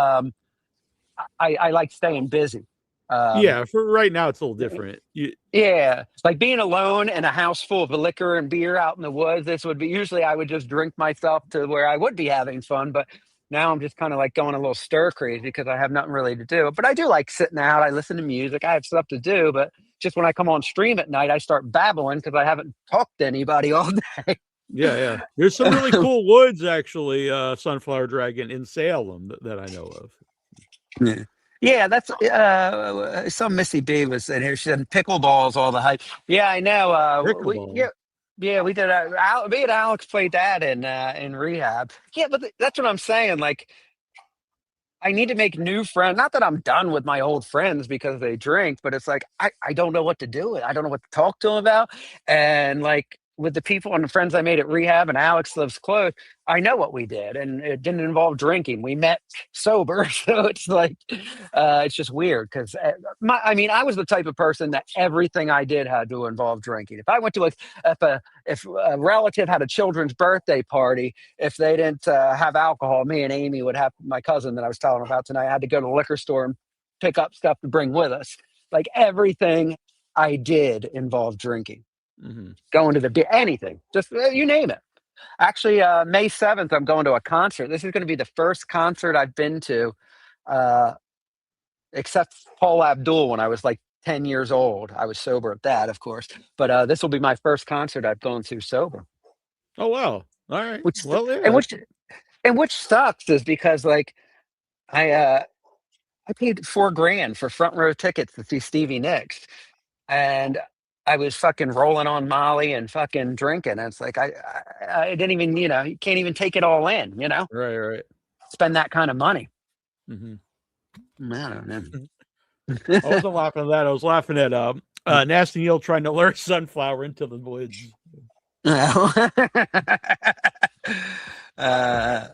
I like staying busy. For right now it's a little different. Like being alone in a house full of liquor and beer out in the woods, this would be usually I would just drink myself to where I would be having fun, but now I'm just kind of like going a little stir crazy because I have nothing really to do. But I do like sitting out, I listen to music, I have stuff to do, but just when I come on stream at night I start babbling because I haven't talked to anybody all day. Yeah. There's some really cool woods actually, Sunflower Dragon, in Salem that I know of. Yeah, that's some Missy B was in here. She said pickleball's all the hype. Yeah, I know. We did. Me and Alex played that in rehab. Yeah, but that's what I'm saying. Like, I need to make new friends. Not that I'm done with my old friends because they drink, but it's like I don't know what to do with. I don't know what to talk to them about. And like with the people and the friends I made at rehab, and Alex lives close, I know what we did, and it didn't involve drinking. We met sober, so it's like it's just weird because I was the type of person that everything I did had to involve drinking. If I went to if a relative had a children's birthday party, if they didn't have alcohol, me and Amy would have, my cousin that I was telling about tonight, I had to go to the liquor store and pick up stuff to bring with us. Like everything I did involved drinking. Mm-hmm. Going to the anything, just you name it. Actually, May 7th, I'm going to a concert. This is going to be the first concert I've been to, except Paul Abdul when I was like 10 years old. I was sober at that, of course. But this will be my first concert I've gone to sober. Oh, wow. All right. Which sucks is because like I paid $4,000 for front row tickets to see Stevie Nicks, and I was fucking rolling on Molly and fucking drinking. And it's like, I didn't even, you can't even take it all in, Right. Spend that kind of money. Mm-hmm. I don't know. I wasn't laughing at that. I was laughing at Nasty Neal trying to lure Sunflower into the woods. uh,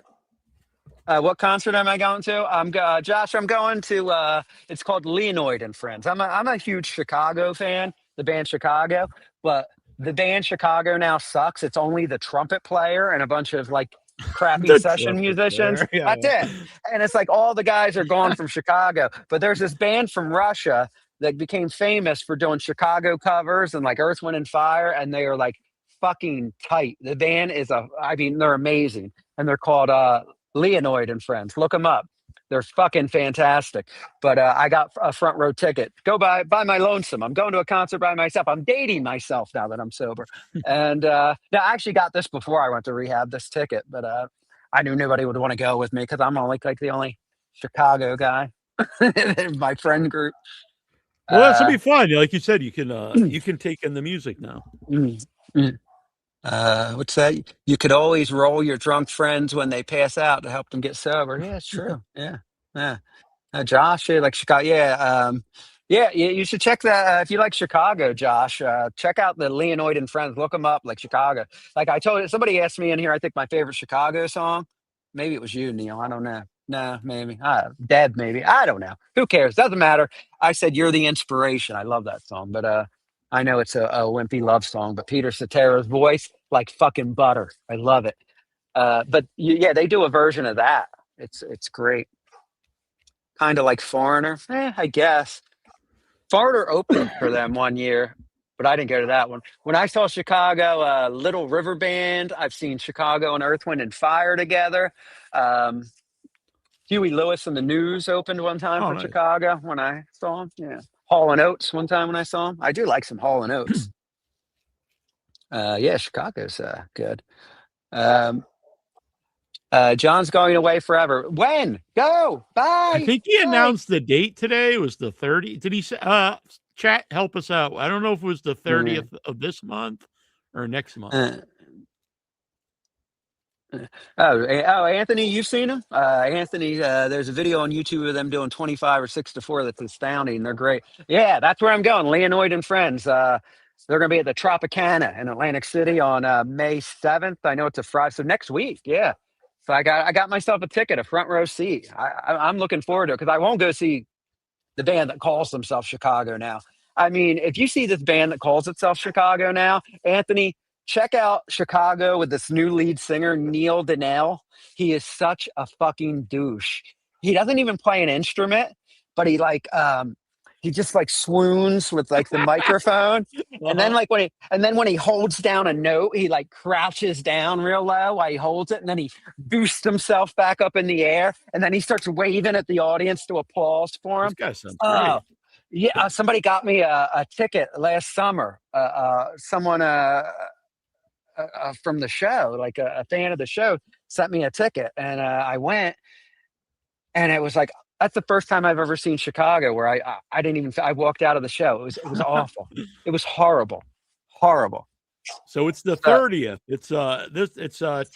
what concert am I going to? Josh. I'm going to. It's called Leonid and Friends. I'm a huge Chicago fan, the band Chicago, but the band Chicago now sucks. It's only the trumpet player and a bunch of like crappy The session trumpet musicians. player. Yeah, That's it. And it's like all the guys are gone from Chicago. But there's this band from Russia that became famous for doing Chicago covers and like Earth, Wind, and Fire, and they are like fucking tight. The band is I mean, they're amazing, and they're called Leonid and Friends. Look them up. They're fucking fantastic. But I got a front row ticket. Go by my lonesome. I'm going to a concert by myself. I'm dating myself now that I'm sober. And no, I actually got this before I went to rehab, this ticket. But I knew nobody would want to go with me because I'm only like the only Chicago guy in my friend group. well, that's gonna be fun. Like you said, you can take in the music now. Mm, mm. What's that? You could always roll your drunk friends when they pass out to help them get sober. Yeah, it's true. Yeah, yeah. Josh, you like Chicago? Yeah, yeah. You should check that if you like Chicago, Josh. Check out the Leonid and Friends. Look them up, like Chicago. Like I told you, somebody asked me in here. I think my favorite Chicago song. Maybe it was you, Neil. I don't know. No, maybe. Dead, maybe. I don't know. Who cares? Doesn't matter. I said you're the inspiration. I love that song, but I know it's a wimpy love song. But Peter Cetera's voice, like fucking butter. I love it. But yeah, they do a version of that. It's great. Kind of like Foreigner, I guess. Foreigner opened for them one year, but I didn't go to that one. When I saw Chicago, Little River Band, I've seen Chicago and Earth, Wind, and Fire together. Um, Huey Lewis and the News opened one time Oh, for nice. Chicago when I saw him. Yeah. Hall and Oates one time when I saw him. I do like some Hall and Oates. Yeah, Chicago's good. John's going away forever. When? Go. Bye. I think he Bye. announced the date today. It was the 30th. Did he say, chat, help us out? I don't know if it was the 30th of this month or next month. Anthony, you've seen him? Anthony, there's a video on YouTube of them doing 25 or 6 to 4 that's astounding. They're great. Yeah, that's where I'm going. Leonid and Friends. They're going to be at the Tropicana in Atlantic City on May 7th. I know it's a Friday, so next week. Yeah. So I got myself a ticket, a front row seat. I'm looking forward to it because I won't go see the band that calls themselves Chicago now. I mean, if you see this band that calls itself Chicago now, Anthony, check out Chicago with this new lead singer, Neil Donnell. He is such a fucking douche. He doesn't even play an instrument, but he just like swoons with like the microphone. And then when he holds down a note, he like crouches down real low while he holds it, and then he boosts himself back up in the air, and then he starts waving at the audience to applause for him. This guy sounds great. Yeah, somebody got me a ticket last summer. Someone from the show, like a fan of the show, sent me a ticket, and I went, and it was like, that's the first time I've ever seen Chicago where I didn't even, I walked out of the show. It was awful. It was horrible. So it's the 30th. It's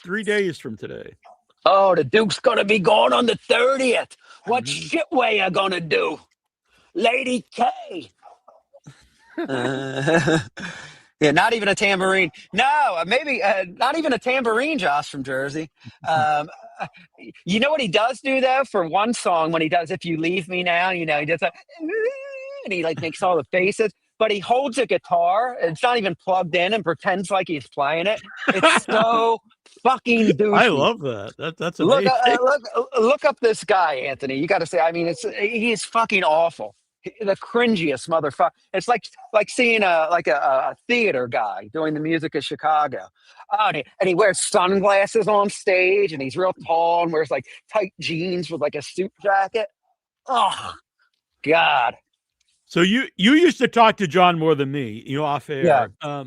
3 days from today. Oh, the Duke's gonna be gone on the 30th. What shit way you gonna do, Lady K? Yeah, not even a tambourine. No, maybe not even a tambourine, Josh from Jersey. You know what he does do, though, for one song when he does If You Leave Me Now, he does that, and he like makes all the faces, but he holds a guitar. It's not even plugged in and pretends like he's playing it. It's so fucking douchey. I love that. That's amazing. Look up this guy, Anthony. You got to say, I mean, he's fucking awful. The cringiest motherfucker. It's like seeing a theater guy doing the music of Chicago. Oh, and he wears sunglasses on stage, and he's real tall and wears like tight jeans with like a suit jacket. Oh, God. So you used to talk to John more than me, off air. Yeah.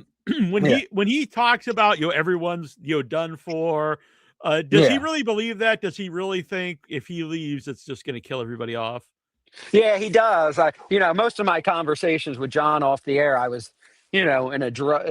When he talks about everyone's done for, does he really believe that? Does he really think if he leaves, it's just going to kill everybody off? Yeah, he does. Most of my conversations with John off the air, I was, in a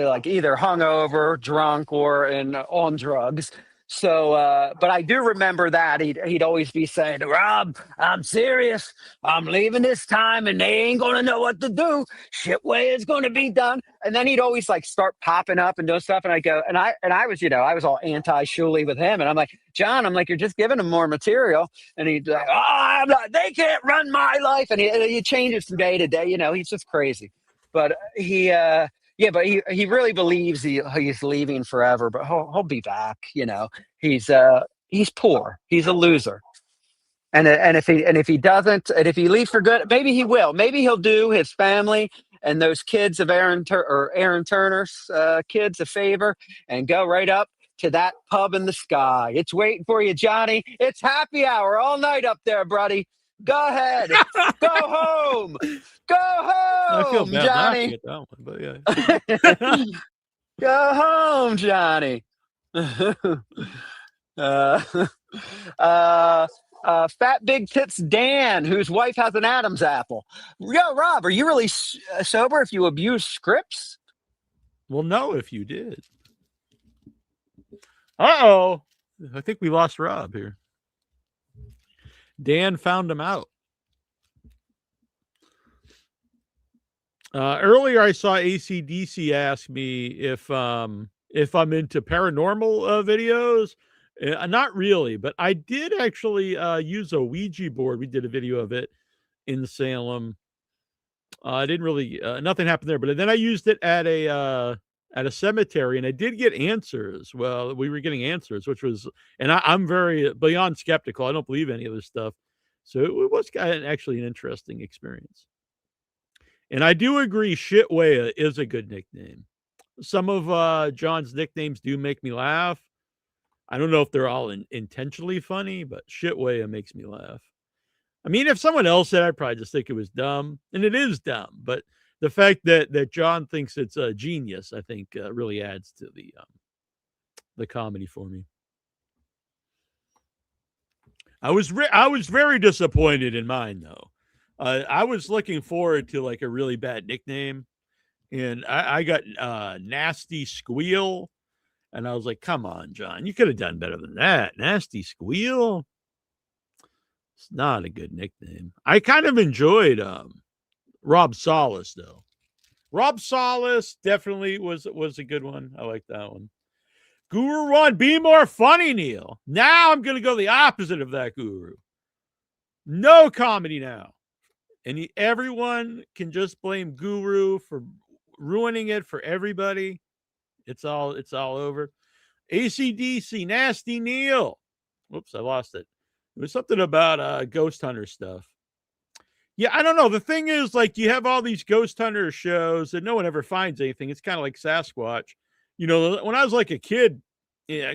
like either hungover, drunk, or on drugs. So, but I do remember that he'd always be saying, "Rob, I'm serious. I'm leaving this time, and they ain't gonna know what to do. Shitway is gonna be done." And then he'd always like start popping up and doing stuff, and I go, and I was, I was all anti-Shuley with him, and I'm like, John, I'm like, you're just giving him more material, and he'd like, "Oh, I'm not, they can't run my life," and he changes from day to day. He's just crazy, but yeah, but he really believes he's leaving forever, but he'll be back. He's poor. He's a loser. And if he doesn't, and if he leaves for good, maybe he will. Maybe he'll do his family and those kids of Aaron Turner's kids a favor and go right up to that pub in the sky. It's waiting for you, Johnny. It's happy hour all night up there, buddy. Go ahead. Go home. Go I feel home, bad Johnny. laughing at that one, but yeah. Go home, Johnny. Fat Big Tits Dan, whose wife has an Adam's apple. Yo, Rob, are you really sober if you abuse scripts? Well, no, if you did. Uh-oh. I think we lost Rob here. Dan found him out. Earlier, I saw AC/DC ask me if I'm into paranormal videos. Not really, but I did actually use a Ouija board. We did a video of it in Salem. I didn't really nothing happened there, but then I used it at a cemetery, and I did get answers. Well, we were getting answers, which was, and I'm very beyond skeptical. I don't believe any of this stuff, so it was actually an interesting experience. And I do agree, Shitway is a good nickname. Some of John's nicknames do make me laugh. I don't know if they're all intentionally funny, but Shitway makes me laugh. I mean, if someone else said, I'd probably just think it was dumb, and it is dumb. But the fact that John thinks it's a genius, I think, really adds to the comedy for me. I was very disappointed in mine, though. I was looking forward to like a really bad nickname, and I got Nasty Squeal, and I was like, come on, John, you could have done better than that. Nasty Squeal. It's not a good nickname. I kind of enjoyed Rob Solis, though. Rob Solis definitely was a good one. I like that one. Guru 1, be more funny, Neil. Now I'm going to go the opposite of that, Guru. No comedy now. And everyone can just blame Guru for ruining it for everybody. It's all over. AC/DC, Nasty Neal. Whoops, I lost it. It was something about ghost hunter stuff. Yeah, I don't know. The thing is, like, you have all these ghost hunter shows and no one ever finds anything. It's kind of like Sasquatch. When I was like a kid,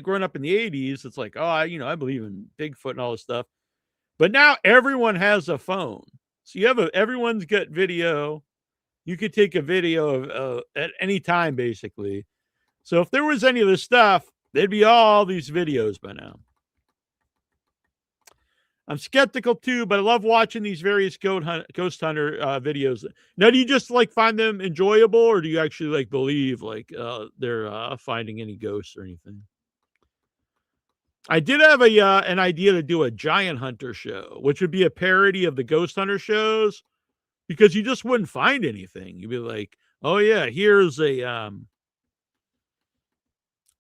growing up in the 80s, it's like, oh, I believe in Bigfoot and all this stuff. But now everyone has a phone. So everyone's got video. You could take a video at any time, basically. So if there was any of this stuff, there'd be all these videos by now. I'm skeptical too, but I love watching these various ghost hunter videos. Now, do you just like find them enjoyable, or do you actually like believe like they're finding any ghosts or anything? I did have an idea to do a giant hunter show, which would be a parody of the ghost hunter shows, because you just wouldn't find anything. You'd be like, oh yeah, here's a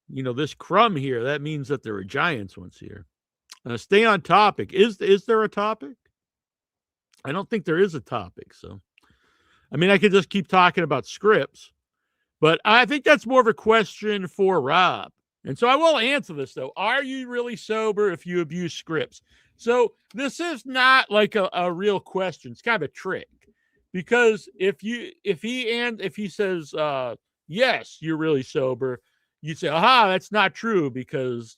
this crumb here. That means that there were giants once here. Stay on topic. Is there a topic? I don't think there is a topic. So, I mean, I could just keep talking about scripts, but I think that's more of a question for Rob. And so I will answer this, though. Are you really sober if you abuse scripts? So this is not like a real question. It's kind of a trick, because if he says, yes, you're really sober, you say, aha, that's not true, because,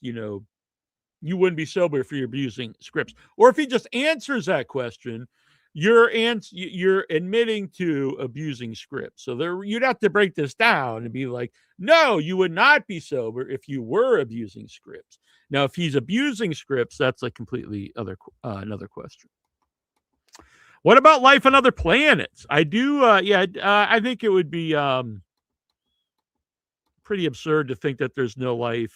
you wouldn't be sober if you're abusing scripts. Or if he just answers that question, you're admitting to abusing scripts. So you'd have to break this down and be like, no, you would not be sober if you were abusing scripts. Now, if he's abusing scripts, that's a completely another question. What about life on other planets? I do. I think it would be pretty absurd to think that there's no life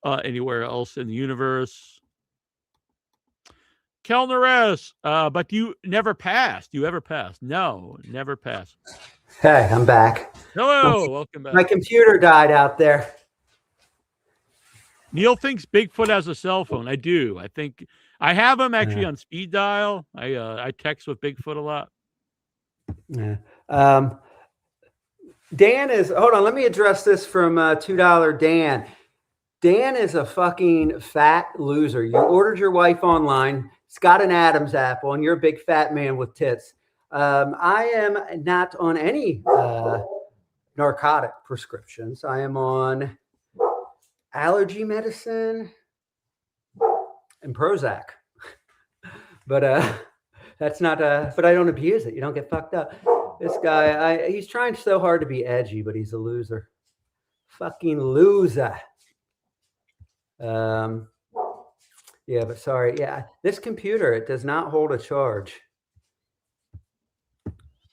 anywhere else in the universe. Kellner but you never passed. You ever passed? No, never passed. Hey, I'm back. Hello, welcome back. My computer died out there. Neil thinks Bigfoot has a cell phone. I do. I think I have him actually on speed dial. I text with Bigfoot a lot. Yeah. Dan is, hold on, let me address this from $2 Dan. Dan is a fucking fat loser. You ordered your wife online. It's got an Adam's apple, and you're a big fat man with tits. I am not on any narcotic prescriptions. I am on allergy medicine and Prozac. But that's not, but I don't abuse it. You don't get fucked up. This guy, he's trying so hard to be edgy, but he's a loser. Fucking loser. Yeah, but sorry. Yeah, this computer, it does not hold a charge.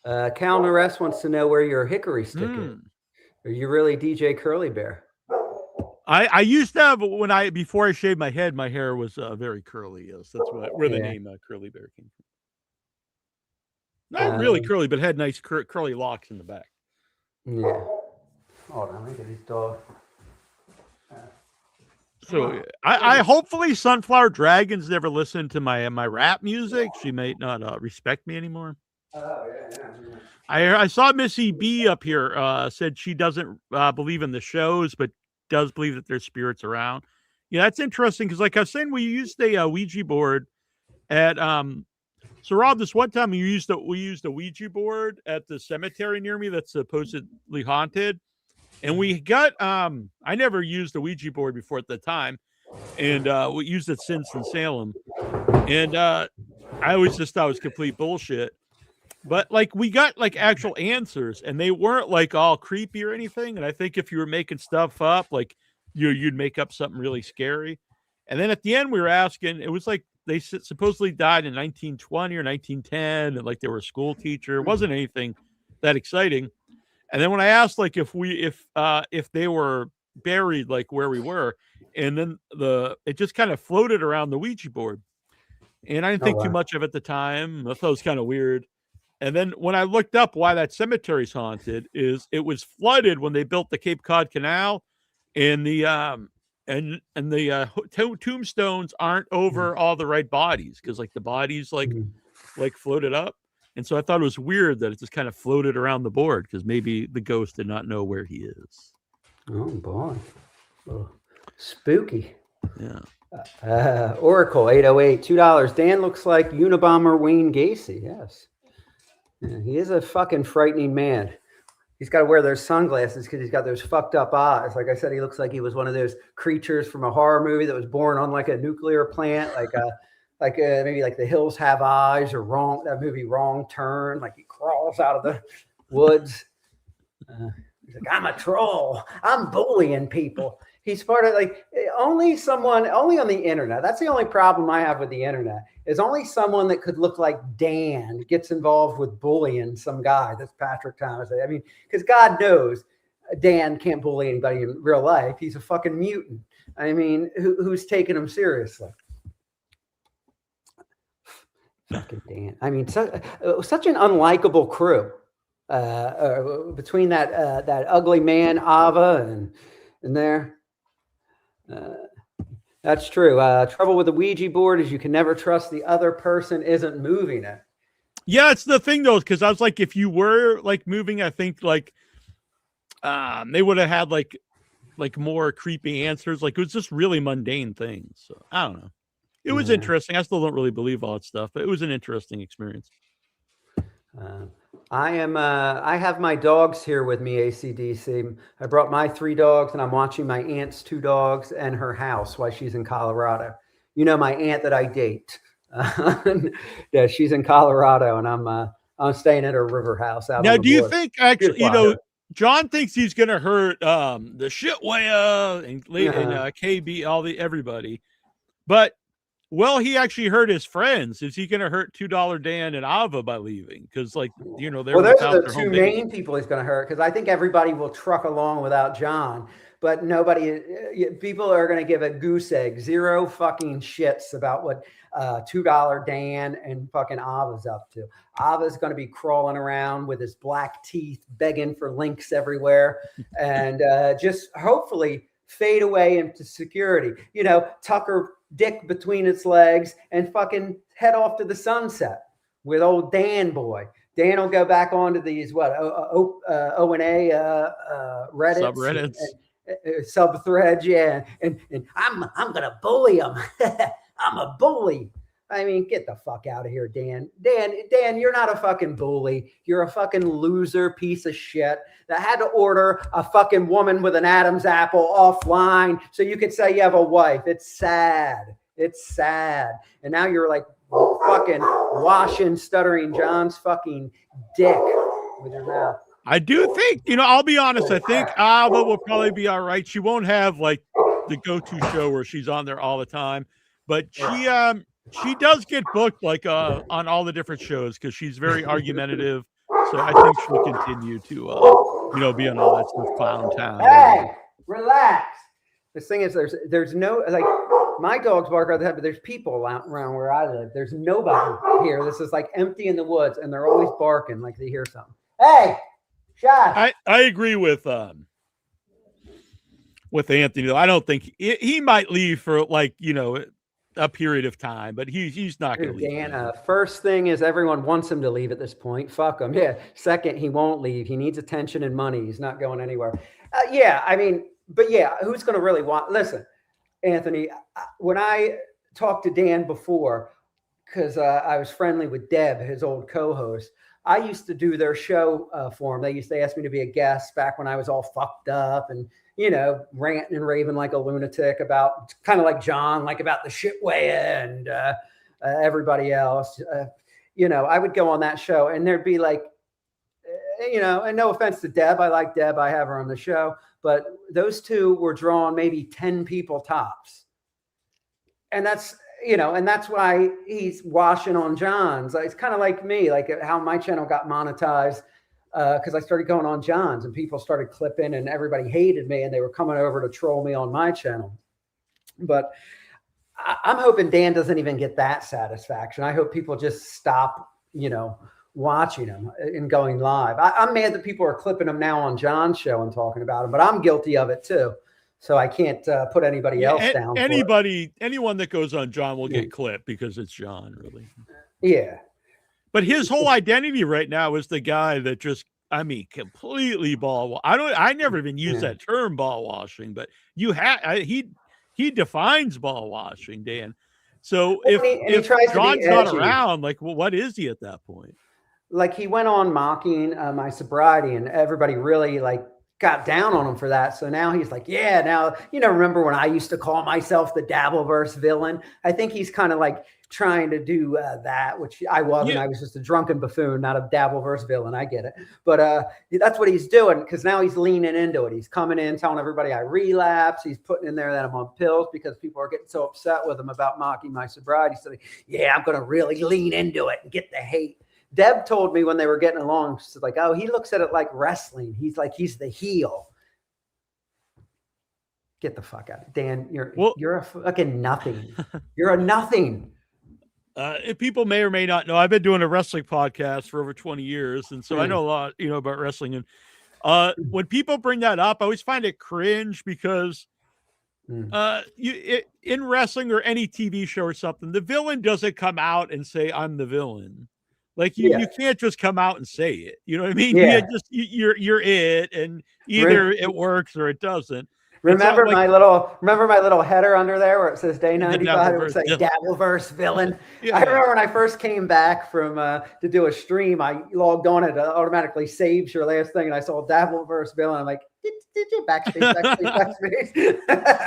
Cal Nares wants to know where your hickory stick is. Are you really DJ Curly Bear? I used to have, before I shaved my head, my hair was very curly. Yes, that's where the name Curly Bear came from. Not really curly, but had nice curly locks in the back. Yeah. Hold on, let me get his dog. So I hopefully Sunflower Dragons never listened to my rap music. She might not respect me anymore. I saw Missy B up here said she doesn't believe in the shows, but does believe that there's spirits around. Yeah, that's interesting because, like I was saying, we used a Ouija board at So Rob, this one time we used a Ouija board at the cemetery near me that's supposedly haunted. And we got I never used a Ouija board before at the time. And we used it since in Salem. And I always just thought it was complete bullshit. But like we got like actual answers, and they weren't like all creepy or anything. And I think if you were making stuff up, like you'd make up something really scary. And then at the end we were asking, it was like they supposedly died in 1920 or 1910, and like they were a school teacher. It wasn't anything that exciting. And then when I asked like if they were buried like where we were, and then it just kind of floated around the Ouija board. And I didn't think too much of it at the time. I thought it was kind of weird. And then when I looked up why that cemetery's haunted, is it was flooded when they built the Cape Cod Canal, and the tombstones aren't over all the right bodies, because like the bodies like floated up. And so I thought it was weird that it just kind of floated around the board, because maybe the ghost did not know where he is. Oh boy, oh, spooky. Yeah. Oracle 808 $2. Dan looks like Unabomber Wayne Gacy. Yes, yeah, he is a fucking frightening man. He's got to wear those sunglasses because he's got those fucked up eyes. Like I said, he looks like he was one of those creatures from a horror movie that was born on like a nuclear plant, like maybe like The Hills Have Eyes, or that movie Wrong Turn. Like he crawls out of the woods. He's like, I'm a troll. I'm bullying people. He's part of like only on the internet. That's the only problem I have with the internet, is only someone that could look like Dan gets involved with bullying some guy. That's Patrick Thomas. I mean, because God knows Dan can't bully anybody in real life. He's a fucking mutant. I mean, who's taking him seriously? Fucking Dan. I mean, such an unlikable crew. Between that ugly man Ava and there. That's true. Trouble with the Ouija board is you can never trust the other person isn't moving it. Yeah, it's the thing though, because I was like, if you were like moving, I think like they would have had like more creepy answers. Like it was just really mundane things. So I don't know. It was interesting. I still don't really believe all that stuff, but it was an interesting experience. I have my dogs here with me, ACDC. I brought my 3 dogs, and I'm watching my aunt's 2 dogs and her house while she's in Colorado. You know, my aunt that I date. Yeah, she's in Colorado, and I'm staying at her Riverhouse out. Now, do you think actually, John thinks he's going to hurt the Shitwaya and KB, everybody, but will he actually hurt his friends? Is he going to hurt $2 Dan and Ava by leaving? Because, like, they're those are the 2 main people he's going to hurt. Because I think everybody will truck along without John. but nobody, people are going to give a goose egg, zero fucking shits about what $2 Dan and fucking Ava's up to. Ava's going to be crawling around with his black teeth, begging for links everywhere, and just hopefully fade away into security. You know, Tucker dick between its legs and fucking head off to the sunset with old Dan boy. Dan will go back onto these O and A Reddits, subreddits, sub threads, yeah. And I'm gonna bully him. I'm a bully. I mean, get the fuck out of here, Dan. Dan, you're not a fucking bully. You're a fucking loser piece of shit that had to order a fucking woman with an Adam's apple offline so you could say you have a wife. It's sad. It's sad. And now you're like fucking washing Stuttering John's fucking dick with your mouth. I do think, I'll be honest. I think Alba will probably be all right. She won't have like the go-to show where she's on there all the time, but she does get booked like on all the different shows because she's very argumentative. So I think she'll continue to be on all that stuff. Clown Town. Hey, relax. This thing is, there's no, like, my dogs bark all the time, but there's people around where I live. There's nobody here. This is like empty in the woods, and they're always barking like they hear something. Hey, Josh. I agree with Anthony. I don't think he might leave for like a period of time, but he's not going to leave. Dan, first thing is everyone wants him to leave at this point. Fuck him. Yeah. Second, he won't leave. He needs attention and money. He's not going anywhere. But who's going to really want? Listen, Anthony, when I talked to Dan before, because I was friendly with Deb, his old co-host, I used to do their show for him. They used to ask me to be a guest back when I was all fucked up and, ranting and raving like a lunatic about, kind of like John, like about the shitway and everybody else. I would go on that show and there'd be like, and no offense to Deb. I like Deb. I have her on the show. But those two were drawing maybe 10 people tops. And that's why he's washing on John's. It's kind of like me, like how my channel got monetized because I started going on John's and people started clipping and everybody hated me and they were coming over to troll me on my channel. But I'm hoping Dan doesn't even get that satisfaction. I hope people just stop, watching him and going live. I'm mad that people are clipping him now on John's show and talking about him, but I'm guilty of it too. So I can't put anybody else down. Anyone that goes on John will get clipped because it's John, really. Yeah. But his whole identity right now is the guy that just, completely ball. I never even use that term ball washing, but he defines ball washing, Dan. So if John's not around, like, well, what is he at that point? Like he went on mocking my sobriety and everybody really like got down on him for that. So now he's like, yeah, now, remember when I used to call myself the dabbleverse villain? I think he's kind of like trying to do that, which I wasn't. I was just a drunken buffoon, not a dabbleverse villain. I get it. But that's what he's doing because now he's leaning into it. He's coming in, telling everybody I relapse. He's putting in there that I'm on pills because people are getting so upset with him about mocking my sobriety. So, I'm going to really lean into it and get the hate. Deb told me when they were getting along, she's like, oh, he looks at it like wrestling. He's the heel. Get the fuck out. Dan, you're a fucking nothing. You're a nothing. People may or may not know, I've been doing a wrestling podcast for over 20 years. And so I know a lot, about wrestling. And when people bring that up, I always find it cringe because in wrestling or any TV show or something, the villain doesn't come out and say, I'm the villain. Like you can't just come out and say it. You know what I mean? Yeah. You're it, and either it works or it doesn't. Remember my little header under there where it says Day 95? It would say Dabbleverse villain. Yeah. I remember when I first came back from to do a stream, I logged on, it automatically saves your last thing, and I saw Dabbleverse villain. I'm like, backspace.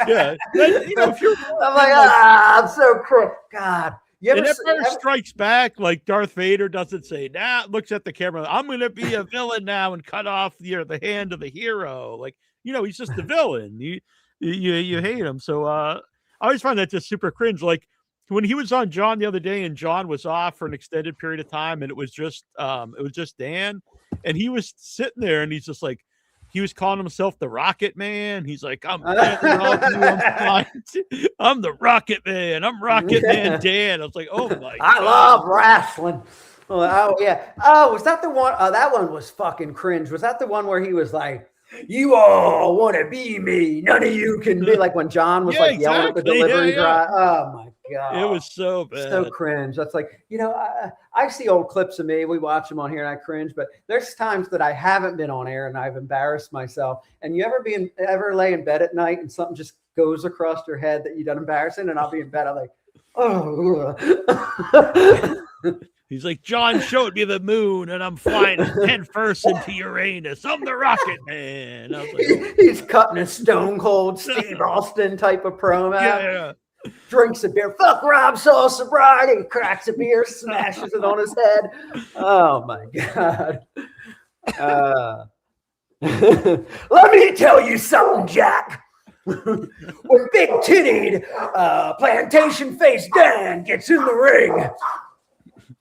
Yeah, if you're, I'm like, I'm so cool. God. Empire Strikes Back, like Darth Vader doesn't say, looks at the camera, I'm going to be a villain now and cut off the hand of the hero. Like, he's just the villain. You hate him. So I always find that just super cringe. Like when he was on John the other day and John was off for an extended period of time and it was just Dan and he was sitting there and he's just like, he was calling himself the Rocket Man. He's like, I'm fine. I'm the Rocket Man. I'm Rocket Man Dan. I was like, oh my I God. love wrestling. Oh yeah. Oh, was that the one? That one was fucking cringe. Was that the one where he was like, "You all want to be me. None of you can be," like when John was like yelling at the delivery driver. Oh my God. It was so bad. So cringe. That's like, I see old clips of me. We watch them on here and I cringe, but there's times that I haven't been on air and I've embarrassed myself. And you ever lay in bed at night and something just goes across your head that you done embarrassing, and I'll be in bed, I'm like, oh. He's like, John showed me the moon and I'm flying head first into Uranus. I'm the Rocket Man. I was like, he's cutting a Stone Cold Steve Austin type of promo. Yeah. Drinks a beer. Fuck Rob Saul sobriety. Cracks a beer, smashes it on his head. Oh my God. Let me tell you something, Jack. When big tittied plantation face Dan gets in the ring.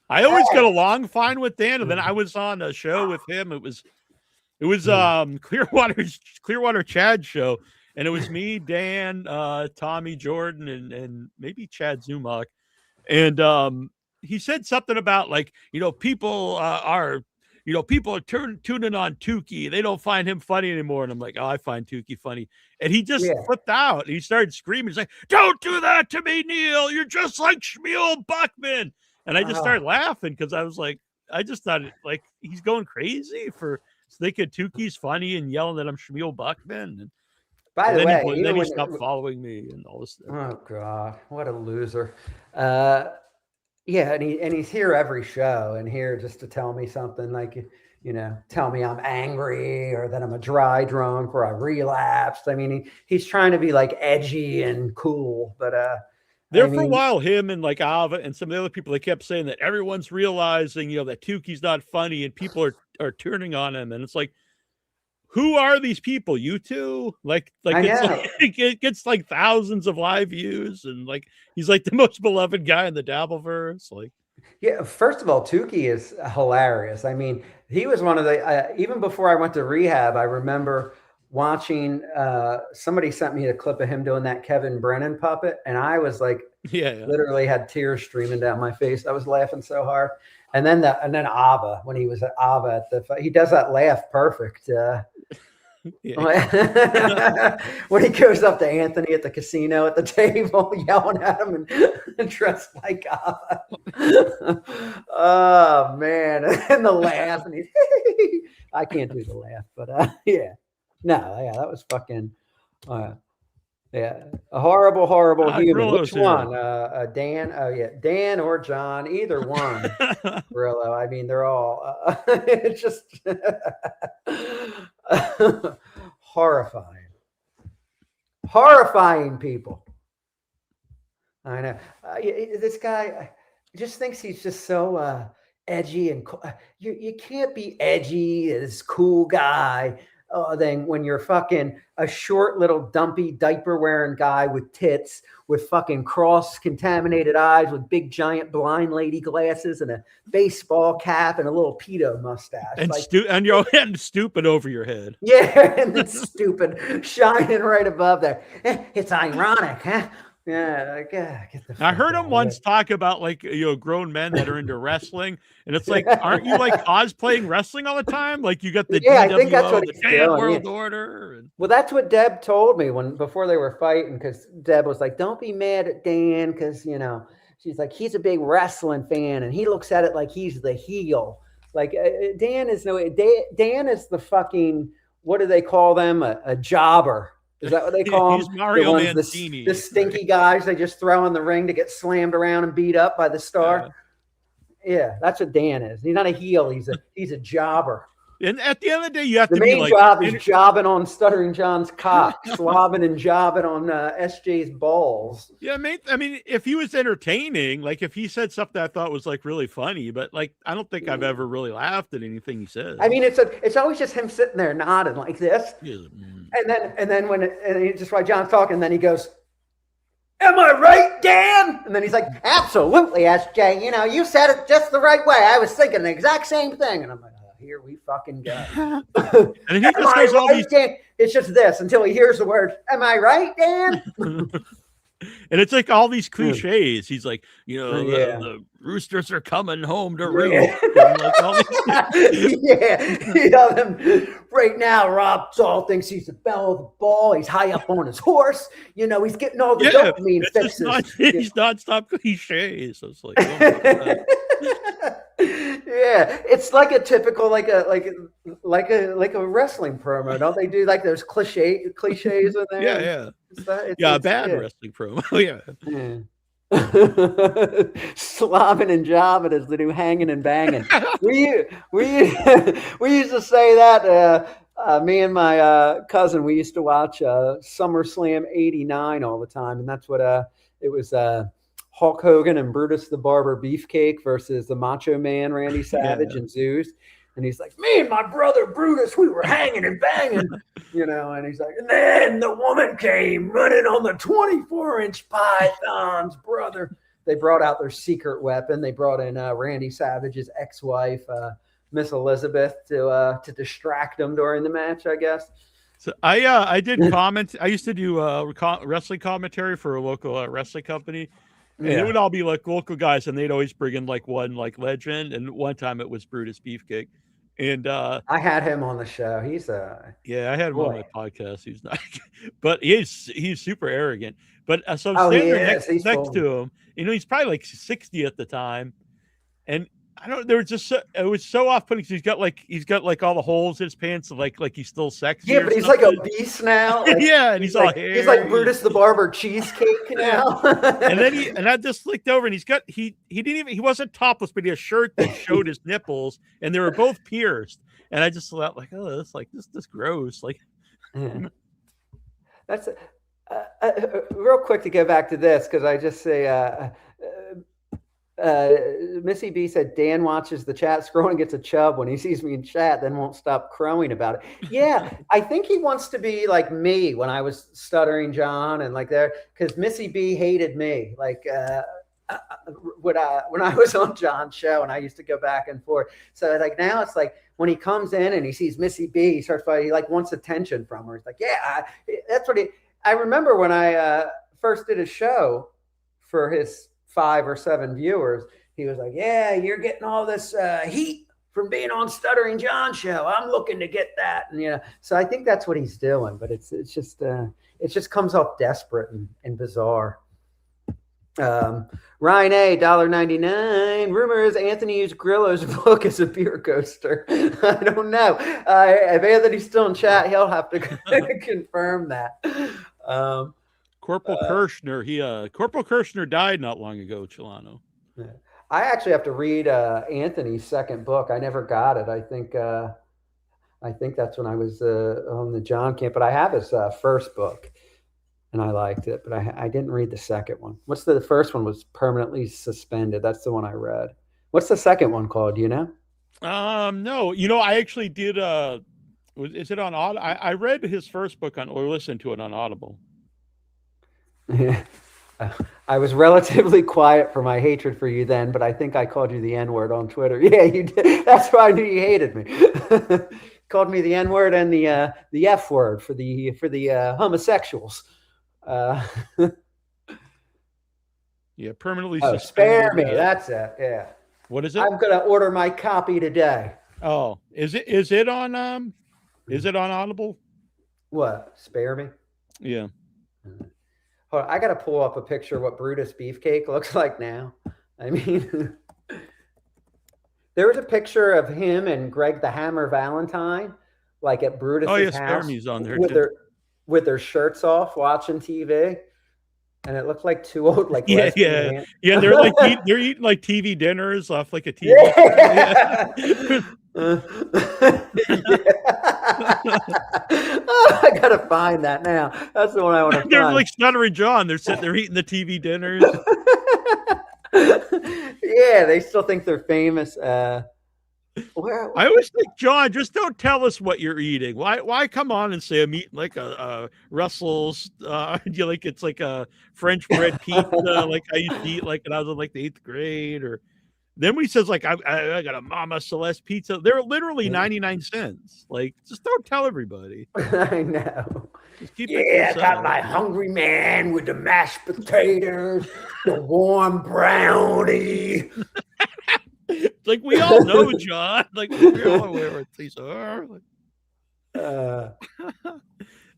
I always got along fine with Dan, and then I was on a show with him. It was Clearwater Chad show, and it was me, Dan, Tommy Jordan, and maybe Chad Zumach. And he said something about like, people are tuning on Tukey. They don't find him funny anymore. And I'm like, oh, I find Tukey funny. And he just flipped out. He started screaming. He's like, don't do that to me, Neil. You're just like Shmuel Buckman. And I just started laughing because I was like, I just thought like he's going crazy for thinking Tukey's funny and yelling that I'm Shmuel Buckman. And by the way, then he stopped following me and all this stuff. Oh God, what a loser! And he's here every show and here just to tell me something like, tell me I'm angry or that I'm a dry drunk or I relapsed. I mean, he's trying to be like edgy and cool, but for a while, him and like Ava and some of the other people, they kept saying that everyone's realizing, that Tukey's not funny and people are turning on him. And it's like, who are these people? You two? It gets like thousands of live views, and like he's like the most beloved guy in the dabbleverse. Like, yeah. First of all, Tukey is hilarious. I mean, he was one of the even before I went to rehab. I remember watching. Somebody sent me a clip of him doing that Kevin Brennan puppet, and I was like, literally had tears streaming down my face. I was laughing so hard. And then Abba, when he was at Abba he does that laugh perfect. When he goes up to Anthony at the casino at the table, yelling at him and dressed like Abba. Oh man, and the laugh, and I can't do the laugh, but that was fucking. A horrible human. Which one? Dan? Oh yeah, Dan or John, either one. Brillo. I mean, they're all. It's just horrifying people. I know. This guy just thinks he's just so edgy and cool. You can't be edgy as cool guy. Then when you're fucking a short little dumpy diaper wearing guy with tits, with fucking cross contaminated eyes, with big giant blind lady glasses and a baseball cap and a little pedo mustache, and your head stupid over your head. Yeah, and it's stupid shining right above there. It's ironic, huh? Yeah, get the. I heard him once talk about like grown men that are into wrestling, and it's like, aren't you like cosplaying wrestling all the time? Like you got the I think that's what he's doing. World Order. Well, that's what Deb told me before they were fighting, because Deb was like, "Don't be mad at Dan, because she's like, he's a big wrestling fan, and he looks at it like he's the heel. Like Dan is Dan is the fucking, what do they call them? A jobber." Is that what they call He's them? Mario Mancini. The stinky guys they just throw in the ring to get slammed around and beat up by the star. Yeah, that's what Dan is. He's not a heel. He's a jobber. And at the end of the day, you have the to main be like, job is jobbing on Stuttering John's cock, swabbing and jobbing on SJ's balls. Yeah, mate. I mean, if he was entertaining, like if he said something I thought was like really funny, but like I don't think I've ever really laughed at anything he says. I mean, it's always just him sitting there nodding like this, and then when he just while John's talking, and then he goes, "Am I right, Dan?" And then he's like, "Absolutely, SJ. You said it just the right way. I was thinking the exact same thing." And I'm like, here we fucking go. And he Am just I goes all right, these. Dan? It's just this until he hears the word, am I right, Dan? And it's like all these cliches. He's like, Yeah. the roosters are coming home to Yeah. roost. And like all these yeah. Them, right now, Rob Saul thinks he's the belle of the ball. He's high up on his horse. He's getting all the dopamine it's fixes. He's nonstop cliches. So it's like, oh my God. Yeah, it's like a typical like a wrestling promo. Don't they do like those cliches in there? Yeah. It's Bad wrestling promo. Yeah. Slobbing and jobbing is the new hanging and banging. we used to say that. Me and my cousin, we used to watch SummerSlam '89 all the time, and that's what it was. Hulk Hogan and Brutus the Barber Beefcake versus the Macho Man Randy Savage and Zeus. And he's like, me and my brother Brutus, we were hanging and banging, and he's like, and then the woman came running on the 24-inch pythons, brother. They brought out their secret weapon. They brought in Randy Savage's ex-wife, Miss Elizabeth, to distract him during the match, I guess. So I did comment. I used to do wrestling commentary for a local wrestling company. And it would all be like local guys, and they'd always bring in like one like legend. And one time it was Brutus Beefcake, and I had him on the show. He's I had him on my podcast. He's not, but he's super arrogant. But so I'm standing there next to him. He's probably like 60 at the time, and I don't. There was just it was so off-putting. He's got like all the holes in his pants, like he's still sexy. Yeah, but he's like obese now. Like, yeah, and he's all hairy. He's like Brutus the Barber cheesecake now. and I just looked over, and he wasn't topless, but he had a shirt that showed his nipples, and they were both pierced. And I just thought like, oh, this gross. Like, that's real quick to go back to this because I just say. Missy B said Dan watches the chat scroll and gets a chub when he sees me in chat, then won't stop crowing about it. Yeah, I think he wants to be like me when I was Stuttering John and like there, because Missy B hated me. Like when I was on John's show and I used to go back and forth. So like now it's like when he comes in and he sees Missy B, he starts he like wants attention from her. He's like, yeah, that's what I remember when I first did a show for his 5 or 7 viewers, he was like, yeah, you're getting all this heat from being on Stuttering John show. I'm looking to get that. And so I think that's what he's doing, but it just comes off desperate and bizarre. Ryan A, $1.99. Rumor is Anthony used Grillo's book as a beer coaster. I don't know. If Anthony's still in chat, he'll have to confirm that. Corporal Kirshner, Corporal Kirshner died not long ago, Chilano. Yeah. I actually have to read Anthony's second book. I never got it. I think that's when I was on the John camp, but I have his first book and I liked it, but I didn't read the second one. What's the first one was Permanently Suspended. That's the one I read. What's the second one called? Do you know? No, I actually did. Is it on Audible? I read his first book or listened to it on Audible. I was relatively quiet for my hatred for you then, but I think I called you the N-word on Twitter. Yeah, you did. That's why I knew you hated me. Called me the N-word and the F word for the homosexuals. Yeah, permanently suspended. Spare me. That's it. Yeah. What is it? I'm gonna order my copy today. Oh, is it on Audible? What? Spare me? Yeah. Hold on, I got to pull up a picture of what Brutus Beefcake looks like now. I mean, there was a picture of him and Greg the Hammer Valentine, like at Brutus's house on there with their shirts off, watching TV, and it looked like two old yeah. They're like they're eating like TV dinners off like a TV. Yeah. I gotta find that now. That's the one I want to find. They're like Stuttering John. They're sitting there eating the TV dinners. Yeah, they still think they're famous. I always think, John, just don't tell us what you're eating. Why come on and say I'm eating like a Russell's? Like it's like a French bread pizza, like I used to eat like when I was in like the 8th grade, or Then when he says like I got a Mama Celeste pizza, they're literally 99 cents. Like, just don't tell everybody. I know. Just keep it to yourself. hungry man with the mashed potatoes, the warm brownie. It's like, we all know, John. Like, we're all aware what these are.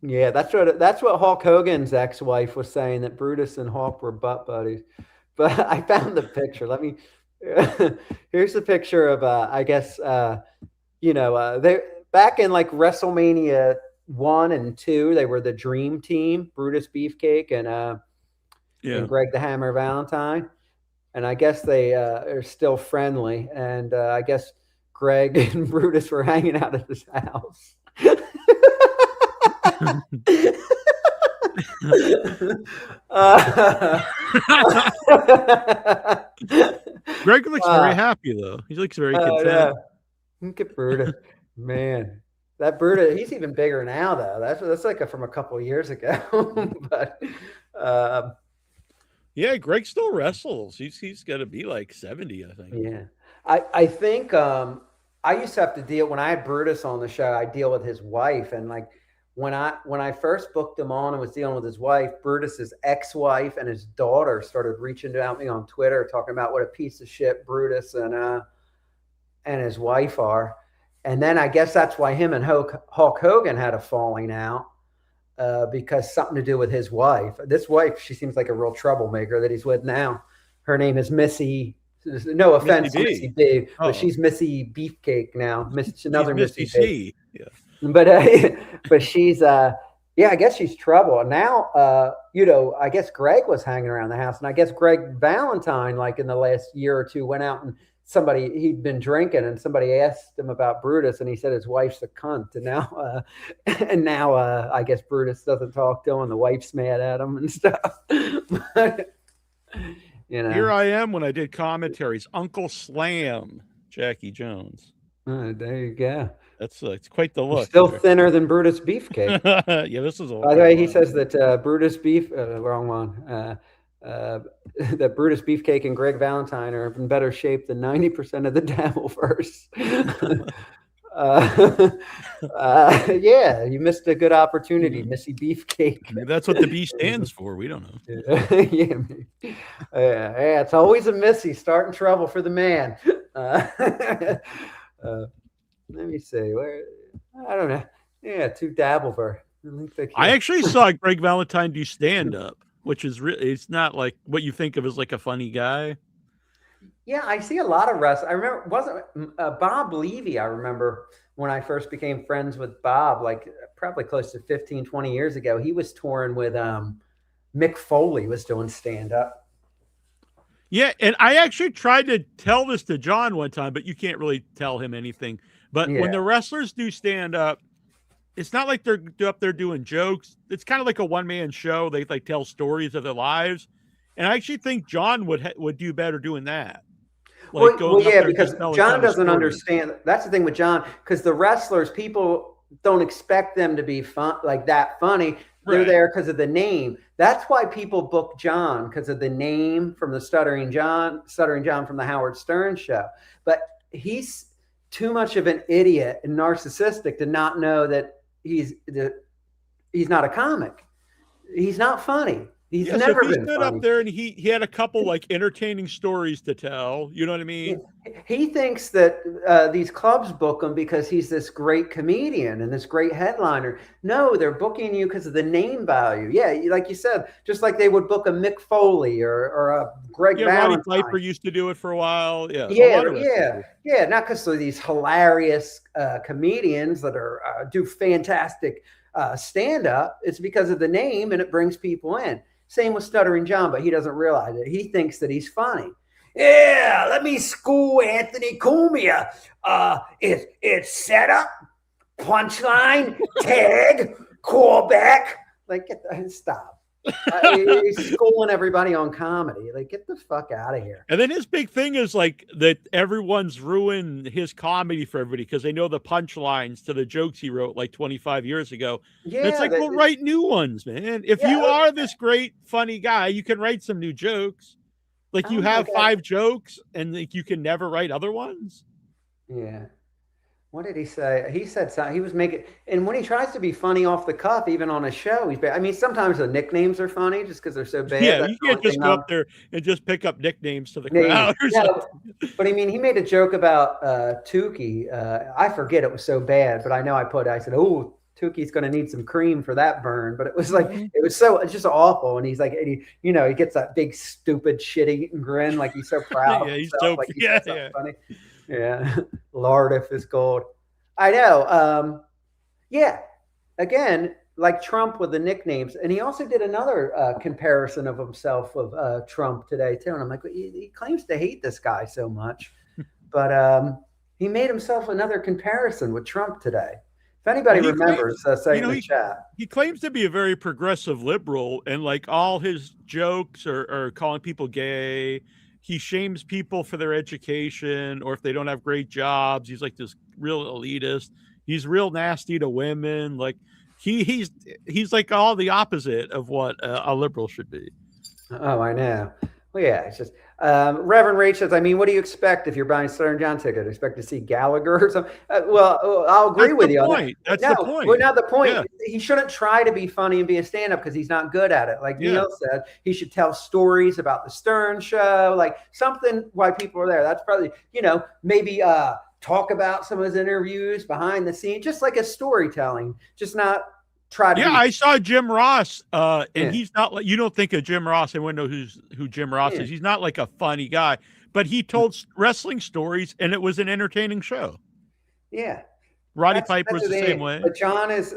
Yeah, that's what Hulk Hogan's ex-wife was saying, that Brutus and Hulk were butt buddies. But I found the picture. Let me. Here's the picture of I guess they back in like WrestleMania 1 and 2, they were the Dream Team, Brutus Beefcake and Greg the Hammer Valentine. And I guess they are still friendly. And I guess Greg and Brutus were hanging out at his house. Greg looks very happy, though. He looks very content. Yeah. Look at Brutus. Man, that Brutus, he's even bigger now, though. That's like from a couple of years ago. But yeah, Greg still wrestles. He's got to be like 70, I think. Yeah, I think I used to have to deal, when I had Brutus on the show, I deal with his wife, and like when I first booked him on and was dealing with his wife, Brutus's ex-wife and his daughter started reaching out to me on Twitter talking about what a piece of shit Brutus and his wife are. And then I guess that's why him and Hulk Hogan had a falling out, because something to do with his wife. This wife, she seems like a real troublemaker that he's with now. Her name is Missy. No offense, Missy B, but she's Missy Beefcake now. Another Missy C. Yeah. But she's I guess she's trouble. And now I guess Greg was hanging around the house, and I guess Greg Valentine, like in the last year or two, went out and he'd been drinking, and somebody asked him about Brutus, and he said his wife's a cunt. And now I guess Brutus doesn't talk to him, and the wife's mad at him and stuff. But, here I am when I did commentaries. Uncle Slam, Jackie Jones. There you go. That's it's quite the look. Still thinner than Brutus Beefcake. Yeah, this is. By the way, he says that Brutus Beef, wrong one. That Brutus Beefcake and Greg Valentine are in better shape than 90% of the dabbleverse. Yeah, you missed a good opportunity, Missy Beefcake. Maybe that's what the B stands for. We don't know. Yeah, it's always a Missy starting trouble for the man. Let me see. I don't know. Yeah, two dabblever. I actually saw Greg Valentine do stand up, which is really, it's not like what you think of as like a funny guy. Yeah, I see a lot of wrestling. I remember, wasn't Bob Levy, I remember when I first became friends with Bob, like probably close to 15, 20 years ago, he was touring with Mick Foley was doing stand-up. Yeah, and I actually tried to tell this to John one time, but you can't really tell him anything. But when the wrestlers do stand-up, it's not like they're up there doing jokes. It's kind of like a one-man show. They like tell stories of their lives. And I actually think John would do better doing that. Like because John doesn't understand. That's the thing with John, because the wrestlers, people don't expect them to be that funny. They're there because of the name. That's why people book John, because of the name from the Stuttering John from the Howard Stern show. But he's too much of an idiot and narcissistic to not know that he's not a comic. He's not funny. He's never been stood funny. Up there and he had a couple like entertaining stories to tell. You know what I mean? He thinks that these clubs book him because he's this great comedian and this great headliner. No, they're booking you because of the name value. Yeah, like you said, just like they would book a Mick Foley or a Greg Valentine. Roddy Piper used to do it for a while. Yeah, not because of these hilarious comedians that are do fantastic stand up. It's because of the name, and it brings people in. Same with Stuttering John, but he doesn't realize it. He thinks that he's funny. Yeah, let me school Anthony Cumia. It's setup, punchline, tag, callback. Like, stop. He's schooling everybody on comedy. Like, get the fuck out of here. And then his big thing is like that everyone's ruined his comedy for everybody because they know the punchlines to the jokes he wrote like 25 years ago. Yeah, and it's like, well, write new ones, man. If you are this great funny guy, you can write some new jokes. Like you have 5 jokes and like you can never write other ones. Yeah. What did he say? He said something. He was making, and when he tries to be funny off the cuff, even on a show, he's bad. I mean, sometimes the nicknames are funny just because they're so bad. Yeah, That's you can't just go up there and just pick up nicknames to the crowd or something. But I mean, he made a joke about Tukey. I forget, it was so bad, but I know I said, oh, Tukey's going to need some cream for that burn. But it was like, it's just awful. And he's like, he gets that big, stupid, shit-eating grin. Like he's so proud. Yeah, he's himself, dope. like Yeah. Funny. Yeah. Lord, if it's gold. I know. Yeah. Again, like Trump with the nicknames. And he also did another comparison of himself of Trump today, too. And I'm like, he claims to hate this guy so much. But he made himself another comparison with Trump today. If anybody remembers, say in the chat. He claims to be a very progressive liberal, and like all his jokes are calling people gay. He shames people for their education or if they don't have great jobs. He's like this real elitist. He's real nasty to women. Like he's like all the opposite of what a liberal should be. Oh, I know. Well, yeah, it's just Reverend Rach says, I mean, what do you expect if you're buying Stuttering John ticket? Expect to see Gallagher or something? Well, I'll agree with you on that. That's the point. Well, now the point, Yeah. He shouldn't try to be funny and be a stand-up because he's not good at it. Like Neil said, he should tell stories about the Stern show, like something why people are there. That's probably, maybe talk about some of his interviews behind the scenes, just like a storytelling, just not try to. Yeah, I saw Jim Ross, and he's not like, you don't think of Jim Ross. Everyone knows who Jim Ross is. He's not like a funny guy, but he told wrestling stories, and it was an entertaining show. Yeah. Roddy Piper was the same way. But John is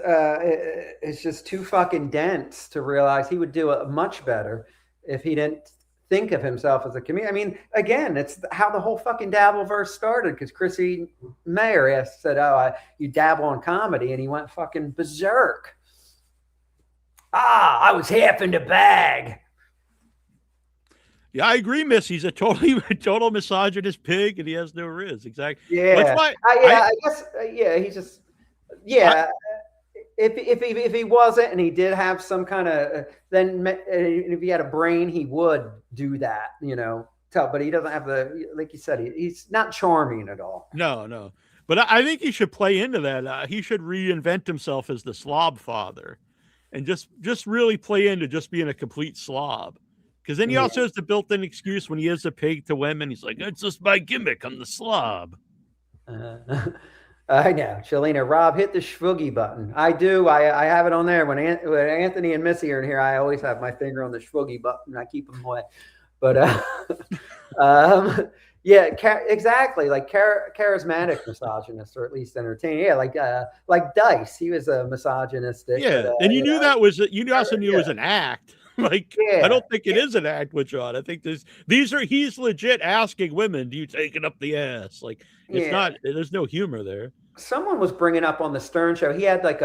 just too fucking dense to realize he would do it much better if he didn't think of himself as a comedian. I mean, again, it's how the whole fucking dabbleverse started because Chrissy Mayer said, "Oh, you dabble in comedy," and he went fucking berserk. I was half in the bag. Yeah, I agree, Miss. He's a total misogynist pig, and he has no riz. Exactly. Yeah. That's why I guess. He's just. Yeah. If he wasn't, and he did have some kind of, then if he had a brain, he would do that. But he doesn't have like you said, he's not charming at all. No. But I think he should play into that. He should reinvent himself as the slob father, and just really play into just being a complete slob. Because then he also has the built-in excuse when he is a pig to women. He's like, it's just my gimmick. I'm the slob. I know. Shalina, Rob, hit the shvoogie button. I do. I have it on there. When Anthony and Missy are in here, I always have my finger on the shvoogie button. I keep them away. But, yeah, exactly. Like charismatic misogynist, or at least entertaining. Yeah, like Dice. He was a misogynistic. Yeah, but, and you knew that was you also knew it was an act. Like, I don't think it is an act with John. I think he's legit asking women, do you take it up the ass? Like, it's not, there's no humor there. Someone was bringing up on the Stern show, he had like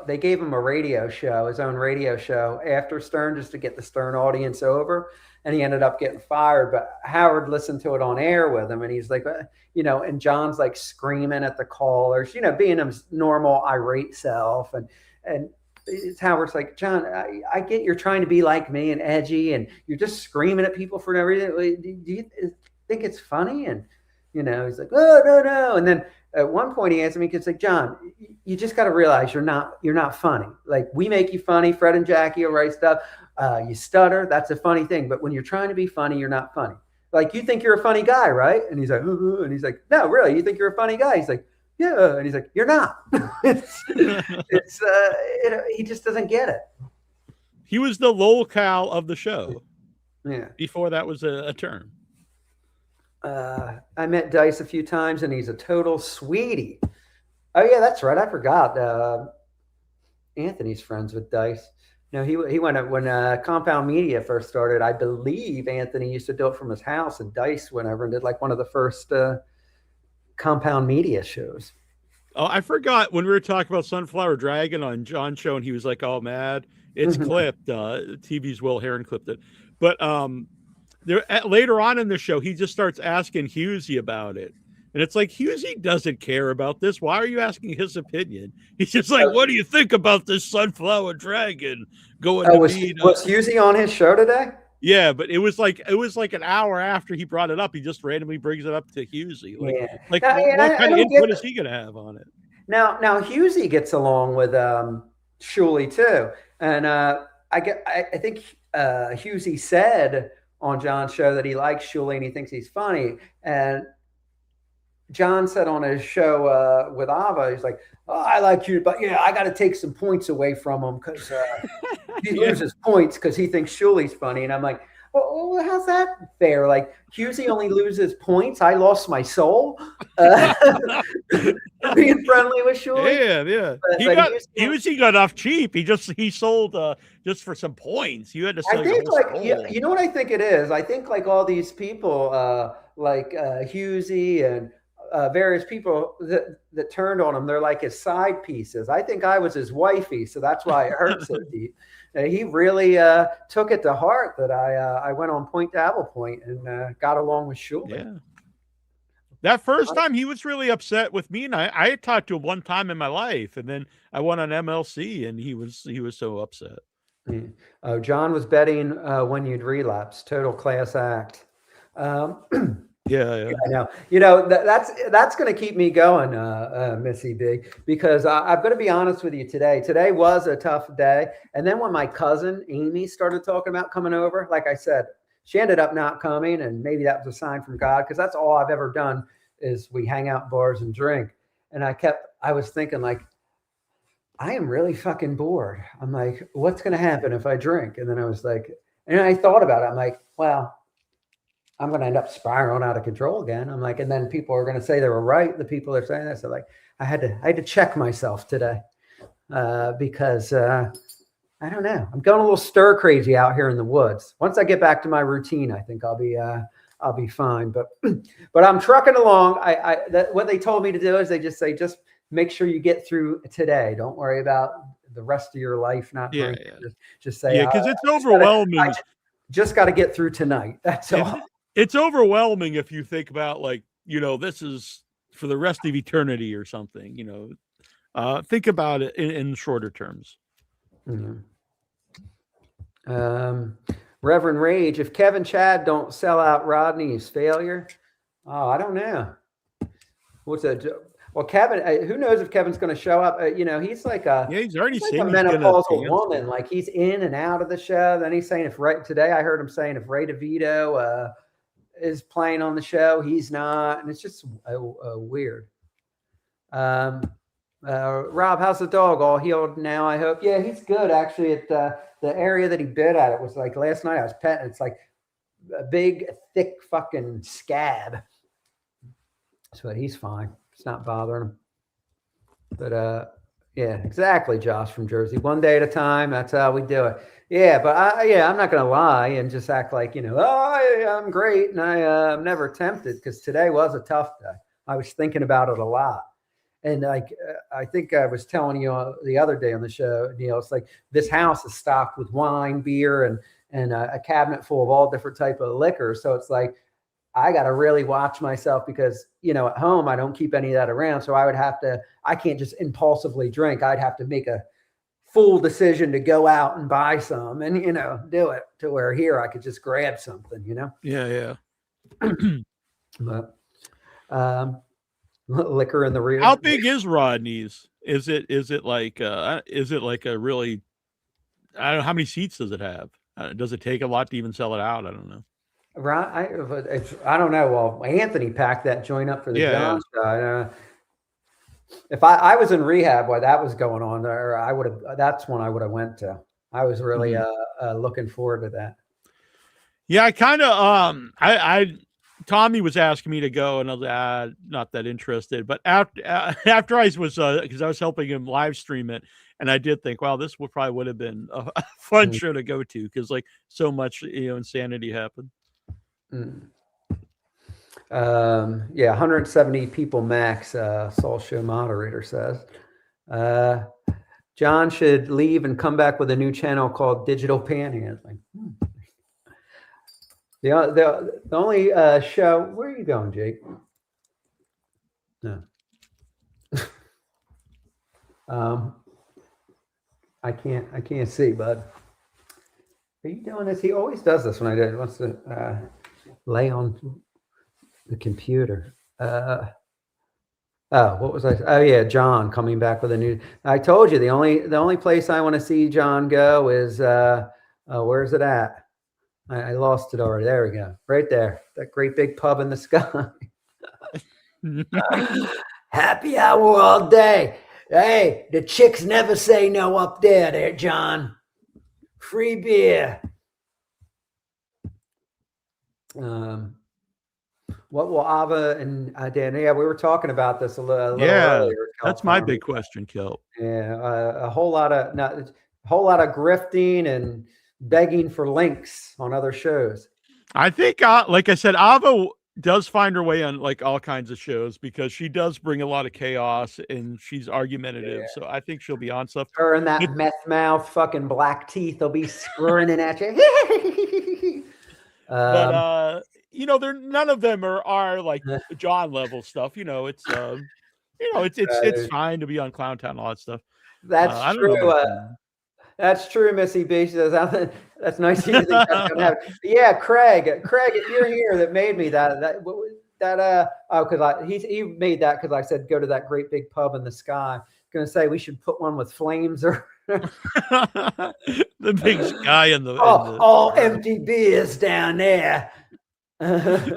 they gave him a radio show, his own radio show after Stern, just to get the Stern audience over. And he ended up getting fired, but Howard listened to it on air with him. And he's like, and John's like screaming at the callers, being his normal irate self. And it's Howard's like, John, I get you're trying to be like me and edgy, and you're just screaming at people for no reason. Do you think it's funny? And, he's like, oh, no. And then at one point he answered me, it's like, John, you just got to realize you're not funny. Like, we make you funny. Fred and Jackie will write stuff. You stutter. That's a funny thing. But when you're trying to be funny, you're not funny. Like, you think you're a funny guy, right? And he's like, and he's like, no, really? You think you're a funny guy? He's like, yeah. And he's like, you're not. He just doesn't get it. He was the lolcow of the show. Yeah. Before that was a term. I met Dice a few times, and he's a total sweetie. Oh yeah, that's right. I forgot. Anthony's friends with Dice. He went when Compound Media first started. I believe Anthony used to do it from his house, and Dice went over and did like one of the first Compound Media shows. Oh, I forgot when we were talking about Sunflower Dragon on John's show, and he was like, "Oh, mad." It's clipped. TV's Will Heron clipped it, but later on in the show, he just starts asking Husey about it. And it's like, Husey doesn't care about this. Why are you asking his opinion? He's just like, what do you think about this Sunflower Dragon going to be? Was Husey on his show today? Yeah, but it was like an hour after he brought it up. He just randomly brings it up to Husey. Like, Yeah. like Now, what, and what I kind of don't get input is he going to have on it? now Husey gets along with Shuley too, and I think Husey said on John's show that he likes Shuley and he thinks he's funny, and John said on his show with Ava, he's like, "Oh, I like you, but yeah, I got to take some points away from him because he loses points because he thinks Shuley's funny." And I'm like, well, how's that fair? Like, Husey only loses points. I lost my soul being friendly with Shuley. Yeah. But Husey got off cheap. He sold just for some points. You had to sell I your think whole like soul. you know what I think it is. I think like all these people, like Husey and various people that turned on him, they're like his side pieces. I think I was his wifey, so that's why it hurts so deep. He really took it to heart that I went on Point to Apple Point and got along with Shuley. Yeah. That first time he was really upset with me, and I had talked to him one time in my life, and then I went on MLC, and he was so upset. Oh, John was betting when you'd relapse. Total class act. Yeah. I know. You know, that's going to keep me going, Missy B, because I'm going to be honest with you today. Today was a tough day. And then when my cousin Amy started talking about coming over, like I said, she ended up not coming, and maybe that was a sign from God, because that's all I've ever done is we hang out in bars and drink. And I was thinking, like, I am really fucking bored. I'm like, what's going to happen if I drink? And then I was like, and I thought about it. I'm like, well, I'm going to end up spiraling out of control again. I'm like, and then people are going to say they were right. The people are saying that. So like, I had to check myself today because I don't know. I'm going a little stir crazy out here in the woods. Once I get back to my routine, I think I'll be fine. But I'm trucking along. What they told me to do is they just say, just make sure you get through today. Don't worry about the rest of your life not drinking. Yeah. Just say, because it's overwhelming. I just got to get through tonight. That's all. It's overwhelming if you think about, like, this is for the rest of eternity or something. Think about it in shorter terms. Mm-hmm. Reverend Rage, if Kevin Chad don't sell out Rodney's failure, I don't know. What's that? Well, Kevin, who knows if Kevin's going to show up? He's like he's already like saying a menopausal woman. Like, he's in and out of the show. Then he's saying today I heard him saying if Ray DeVito is playing on the show, he's not, and it's just weird. Rob, how's the dog? All healed now, I hope. Yeah, he's good actually. At the area that he bit at, it was like last night I was petting. It's like a big, thick fucking scab. So he's fine. It's not bothering him. But yeah, exactly, Josh from Jersey. One day at a time. That's how we do it. Yeah, but I'm not gonna lie and just act like I'm great and I'm never tempted, because today was a tough day. I was thinking about it a lot. And like, I think I was telling you the other day on the show, Neil, it's like this house is stocked with wine, beer, and a cabinet full of all different type of liquor. So it's like, I got to really watch myself because, at home, I don't keep any of that around. So I can't just impulsively drink. I'd have to make a full decision to go out and buy some and, do it, to where here I could just grab something, Yeah. But, liquor in the rear. How big is Rodney's? Is it like a really, I don't know, how many seats does it have? Does it take a lot to even sell it out? I don't know. Right. I don't know. Well, Anthony packed that joint up for the John show. If I was in rehab while that was going on there, that's when I would have went to. I was really looking forward to that. Yeah, I kind of Tommy was asking me to go, and I was not that interested. But after I was, because I was helping him live stream it, and I did think, wow, this probably would have been a fun show to go to, because like so much insanity happened. Yeah, 170 people max. Soul Show moderator says. John should leave and come back with a new channel called Digital Panhandling. The only show. Where are you going, Jake? No. I can't see, bud. Are you doing this? He always does this when I do it. He wants to lay on the computer. What was I? Oh yeah, John coming back with a new. I told you the only place I want to see John go is where's it at? I lost it already. There we go. Right there. That great big pub in the sky. Happy hour all day. Hey, the chicks never say no up there, John. Free beer. What will Ava and Dan? Yeah, we were talking about this a little earlier. That's my big question, Kel. Yeah, a whole lot of grifting and begging for links on other shows. I think, like I said, Ava does find her way on like all kinds of shows because she does bring a lot of chaos and she's argumentative. Yeah. So I think she'll be on stuff. Her and that meth mouth, fucking black teeth, they'll be squirting at you. But none of them are like John level stuff. It's it's fine to be on Clowntown and all that stuff. That's true. That's true, Missy B. She says, that's nice of you to think that's gonna happen. Yeah, Craig, if you're here, that made me that he made that because I said go to that great big pub in the sky. Gonna say we should put one with flames or the big sky in the all empty beers down there.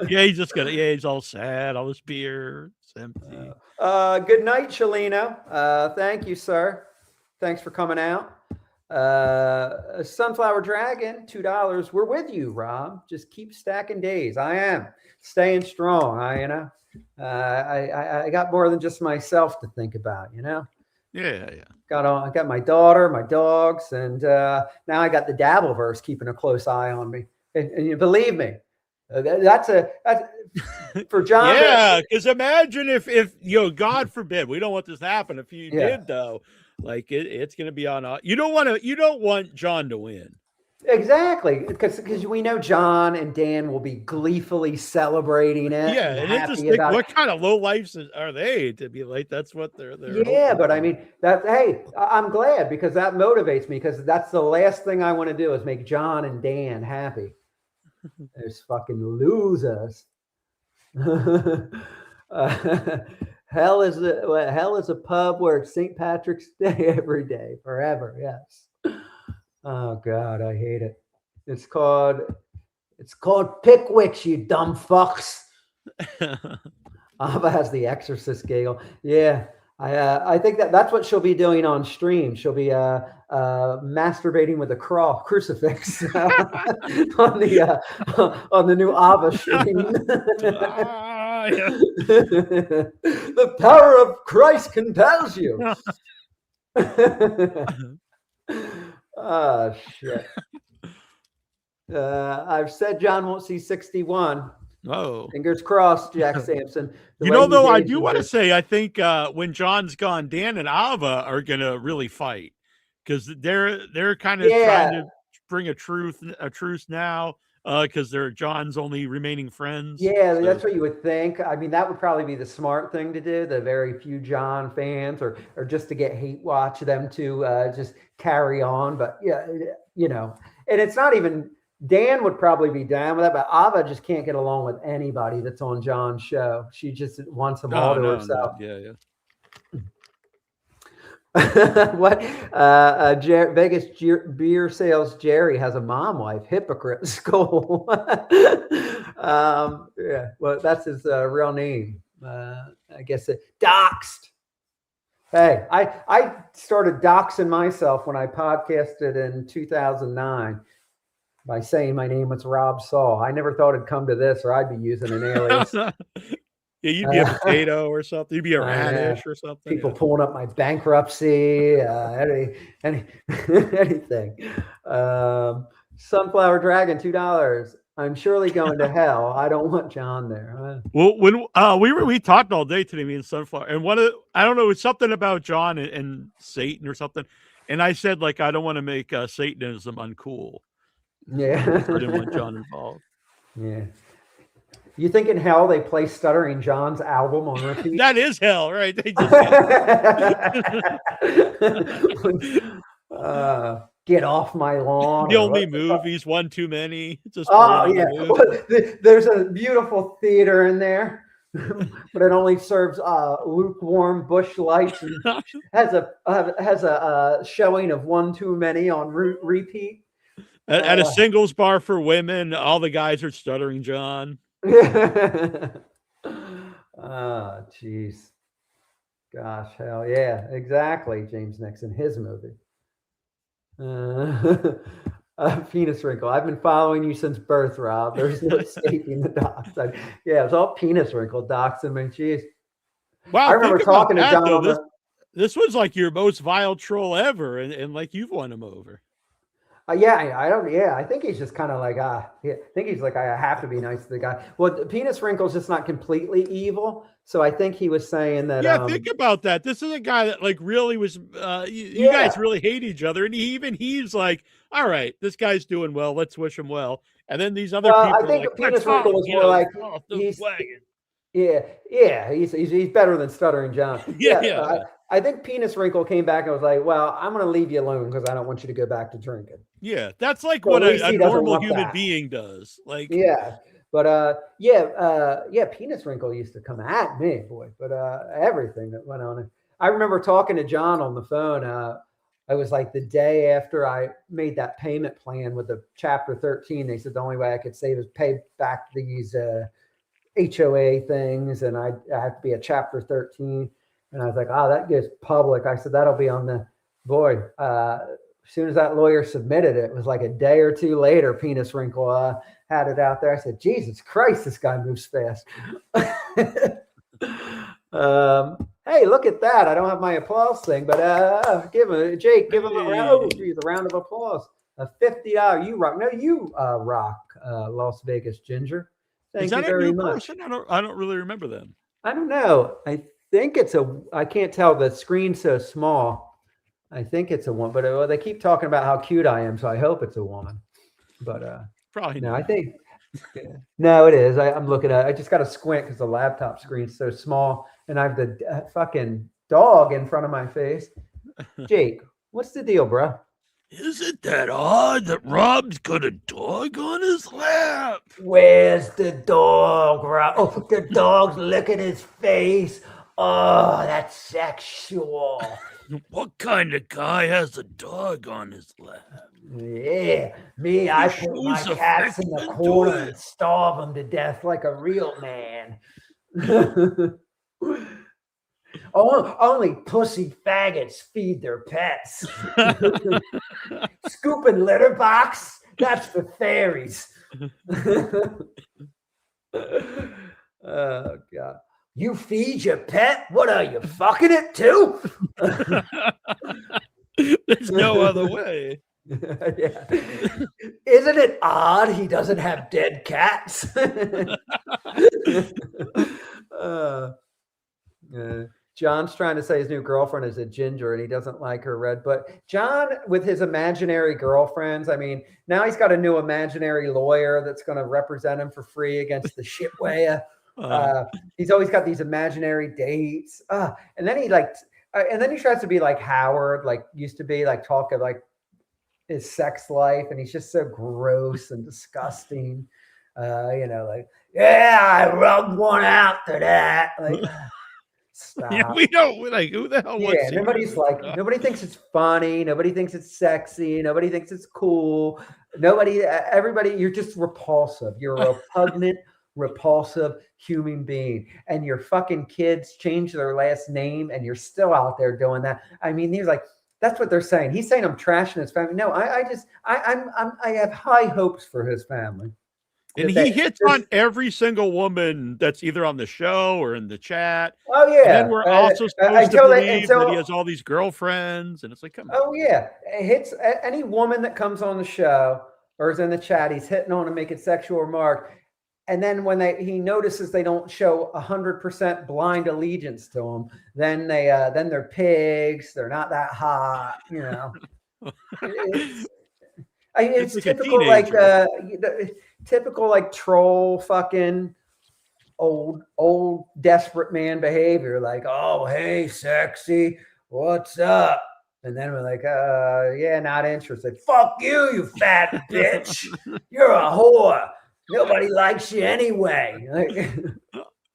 He's all sad. All this beer, it's empty. Good night, Chelino. Thank you, sir. Thanks for coming out. Sunflower Dragon, $2. We're with you, Rob. Just keep stacking days. I am staying strong. I got more than just myself to think about, Yeah. I got my daughter, my dogs, and now I got the dabbleverse keeping a close eye on me. And you believe me, that's for John. Yeah, because imagine if God forbid, we don't want this to happen. If you did though. Like it's going to be on. You don't want John to win. Exactly, because we know John and Dan will be gleefully celebrating it. Yeah, and it's just like, what kind of low lives are they to be like? That's what they're. Yeah, but I mean I'm glad because that motivates me because that's the last thing I want to do is make John and Dan happy. There's fucking losers. Hell is a pub where it's St. Patrick's Day every day, forever. Yes. Oh God, I hate it. It's called Pickwick's, you dumb fucks. Ava has the Exorcist giggle. Yeah, I think that's what she'll be doing on stream. She'll be masturbating with a crucifix on the new Ava stream. The power of Christ compels you. Oh shit. I've said John won't see 61. Oh, fingers crossed, Jack Sampson. Though I do want to say, I think when John's gone, Dan and Ava are gonna really fight because they're kind of trying to bring a truce now. Because they're John's only remaining friends. Yeah, so. That's what you would think. I mean, that would probably be the smart thing to do. The very few John fans, or just to get hate watch them to just carry on. But yeah, and it's not even. Dan would probably be down with that, but Ava just can't get along with anybody that's on John's show. She just wants them all to herself. No. Yeah. What Vegas beer sales Jerry has a mom wife hypocrite skull. Well that's his real name. I guess it doxed. Hey, I started doxing myself when I podcasted in 2009 by saying my name was Rob Saul. I never thought it'd come to this, or I'd be using an alias. Yeah, you'd be a potato or something. You'd be a radish or something. People pulling up my bankruptcy, anything. Sunflower Dragon, $2. I'm surely going to hell. I don't want John there. Well, when we talked all day today, me and Sunflower, and I don't know, it's something about John and Satan or something. And I said, like, I don't want to make Satanism uncool. Yeah. I didn't want John involved. Yeah. You think in hell they play Stuttering John's album on repeat? That is hell, right? They just Get Off My Lawn. The or only what- movies, one too many. Just Oh throwing yeah, on the movie. there's a beautiful theater in there, but it only serves lukewarm Bush Lights and has a showing of One Too Many on repeat. At a singles bar for women, all the guys are Stuttering John. Oh, jeez. Gosh, hell yeah, exactly. James Nixon, his movie. Penis Wrinkle. I've been following you since birth, Rob. There's no escaping the docs. Yeah, it's all Penis Wrinkle docs. I mean, jeez. Wow, I remember think about talking to that, John though. on This was like your most vile troll ever, and like you've won him over. I think he's just kind of like, I think he's like, I have to be nice to the guy. Well, Penis Wrinkle's just not completely evil. So I think he was saying that. Yeah, think about that. This is a guy that like really was, you guys really hate each other. And he's like, all right, this guy's doing well. Let's wish him well. And then these other people I think are like, Penis Wrinkle was more like, he's better than Stuttering John. I think Penis Wrinkle came back and was like, well, I'm going to leave you alone because I don't want you to go back to drinking. Yeah, that's like So what at least a he doesn't normal want human that. being does. Like, Penis Wrinkle used to come at me, boy, but everything that went on. I remember talking to John on the phone. I was like the day after I made that payment plan with the Chapter 13. They said the only way I could save is pay back these HOA things, and I have to be a Chapter 13. And I was like, oh, that gets public. I said, that'll be on the boy. As soon as that lawyer submitted it, it was like a day or two later, Penis Wrinkle had it out there. I said, Jesus Christ, this guy moves fast. Hey, look at that. I don't have my applause thing, but give him a round of applause. A $50. You rock. No, you rock Las Vegas Ginger. Thank you very much. Person? I don't really remember them. I don't know. I think I can't tell. The screen's so small. I think it's a woman, but they keep talking about how cute I am, so I hope it's a woman. But probably no, not. I think no, it is. I'm looking at. I just got to squint because the laptop screen's so small, and I have the fucking dog in front of my face. Jake, what's the deal, bro? Is it that odd that Rob's got a dog on his lap? Where's the dog, Rob? Oh, the dog's licking his face. Oh, that's sexual. What kind of guy has a dog on his lap? Yeah, me, I put my cats in the corner and starve them to death like a real man. Only pussy faggots feed their pets. Scooping litter box, that's for fairies. Oh, God. You feed your pet? What are you, fucking it too? There's no other way. Yeah. Isn't it odd he doesn't have dead cats? John's trying to say his new girlfriend is a ginger and he doesn't like her red. But John, with his imaginary girlfriends, I mean, now he's got a new imaginary lawyer that's going to represent him for free against the shitwaya. He's always got these imaginary dates. And then he tries to be like Howard, like used to be, like talk of like his sex life, and he's just so gross and disgusting. Like, yeah, I rubbed one out to that. Like, stop. Yeah, we don't like who the hell wants to. Nobody's like, nobody thinks it's funny, nobody thinks it's sexy, nobody thinks it's cool. Everybody, you're just repulsive. You're a repugnant, repulsive human being, and your fucking kids change their last name, and you're still out there doing that. I mean, he's like, that's what they're saying. He's saying I'm trashing his family. No, I have high hopes for his family. And he hits on every single woman that's either on the show or in the chat. Oh yeah. And then we're also supposed to believe that he has all these girlfriends, and it's like, come on. Oh yeah, it hits any woman that comes on the show or is in the chat. He's hitting on and making sexual remark. And then when he notices they don't show 100% blind allegiance to him, then they're pigs. They're not that hot, you know. It's like typical like troll fucking old desperate man behavior. Like, oh hey sexy, what's up? And then we're like, yeah, not interested. Fuck you, you fat bitch. You're a whore. Nobody likes you anyway.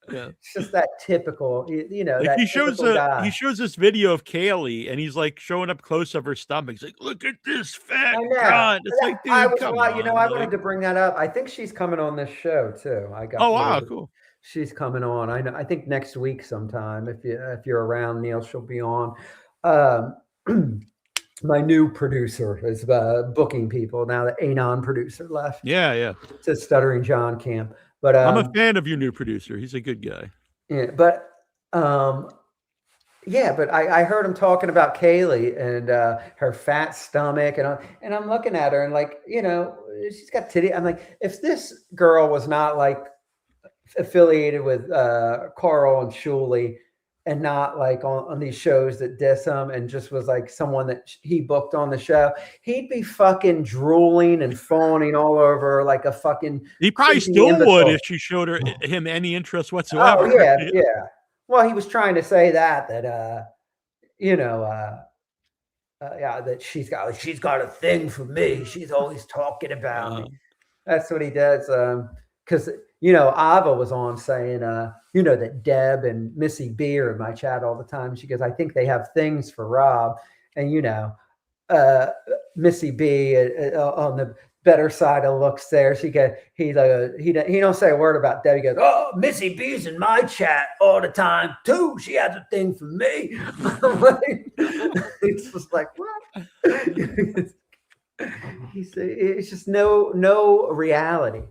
Yeah. It's just that typical, Like that he shows typical guy. this video of Kaylee, and he's like showing up close of her stomach. He's like, "Look at this fat I know. cunt." It's like, dude, I was, come I on. wanted to bring that up. I think she's coming on this show too. I got. Oh wow, word. cool. She's coming on. I know. I think next week sometime. If you're around, Neil, she'll be on. My new producer is booking people now. The Anon producer left. Yeah. To Stuttering John camp. But I'm a fan of your new producer. He's a good guy. Yeah, but I heard him talking about Kaylee and her fat stomach, and I'm looking at her and like, she's got titty. I'm like, if this girl was not like affiliated with Carl and Shuley and not like on these shows that diss him and just was like someone that he booked on the show, he'd be fucking drooling and fawning all over like a fucking. He probably still would if she showed him any interest whatsoever. Oh yeah. Well, he was trying to say that that she's got a thing for me. She's always talking about me. That's what he does. Because Ava was on saying, that Deb and Missy B are in my chat all the time. She goes, I think they have things for Rob, and Missy B on the better side of looks there. He don't say a word about Deb. He goes, oh, Missy B's in my chat all the time too. She has a thing for me. It's just like what? It's just no reality.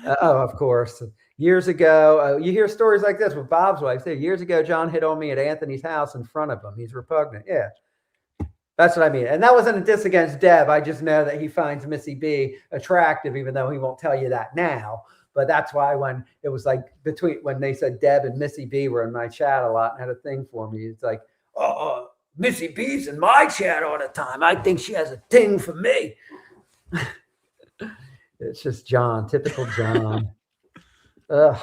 Of course. Years ago, you hear stories like this with Bob's wife. Years ago, John hit on me at Anthony's house in front of him. He's repugnant. Yeah. That's what I mean. And that wasn't a diss against Deb. I just know that he finds Missy B attractive, even though he won't tell you that now. But that's why when it was like when they said Deb and Missy B were in my chat a lot and had a thing for me, it's like, Missy B's in my chat all the time. I think she has a thing for me. It's just John, typical John. Ugh,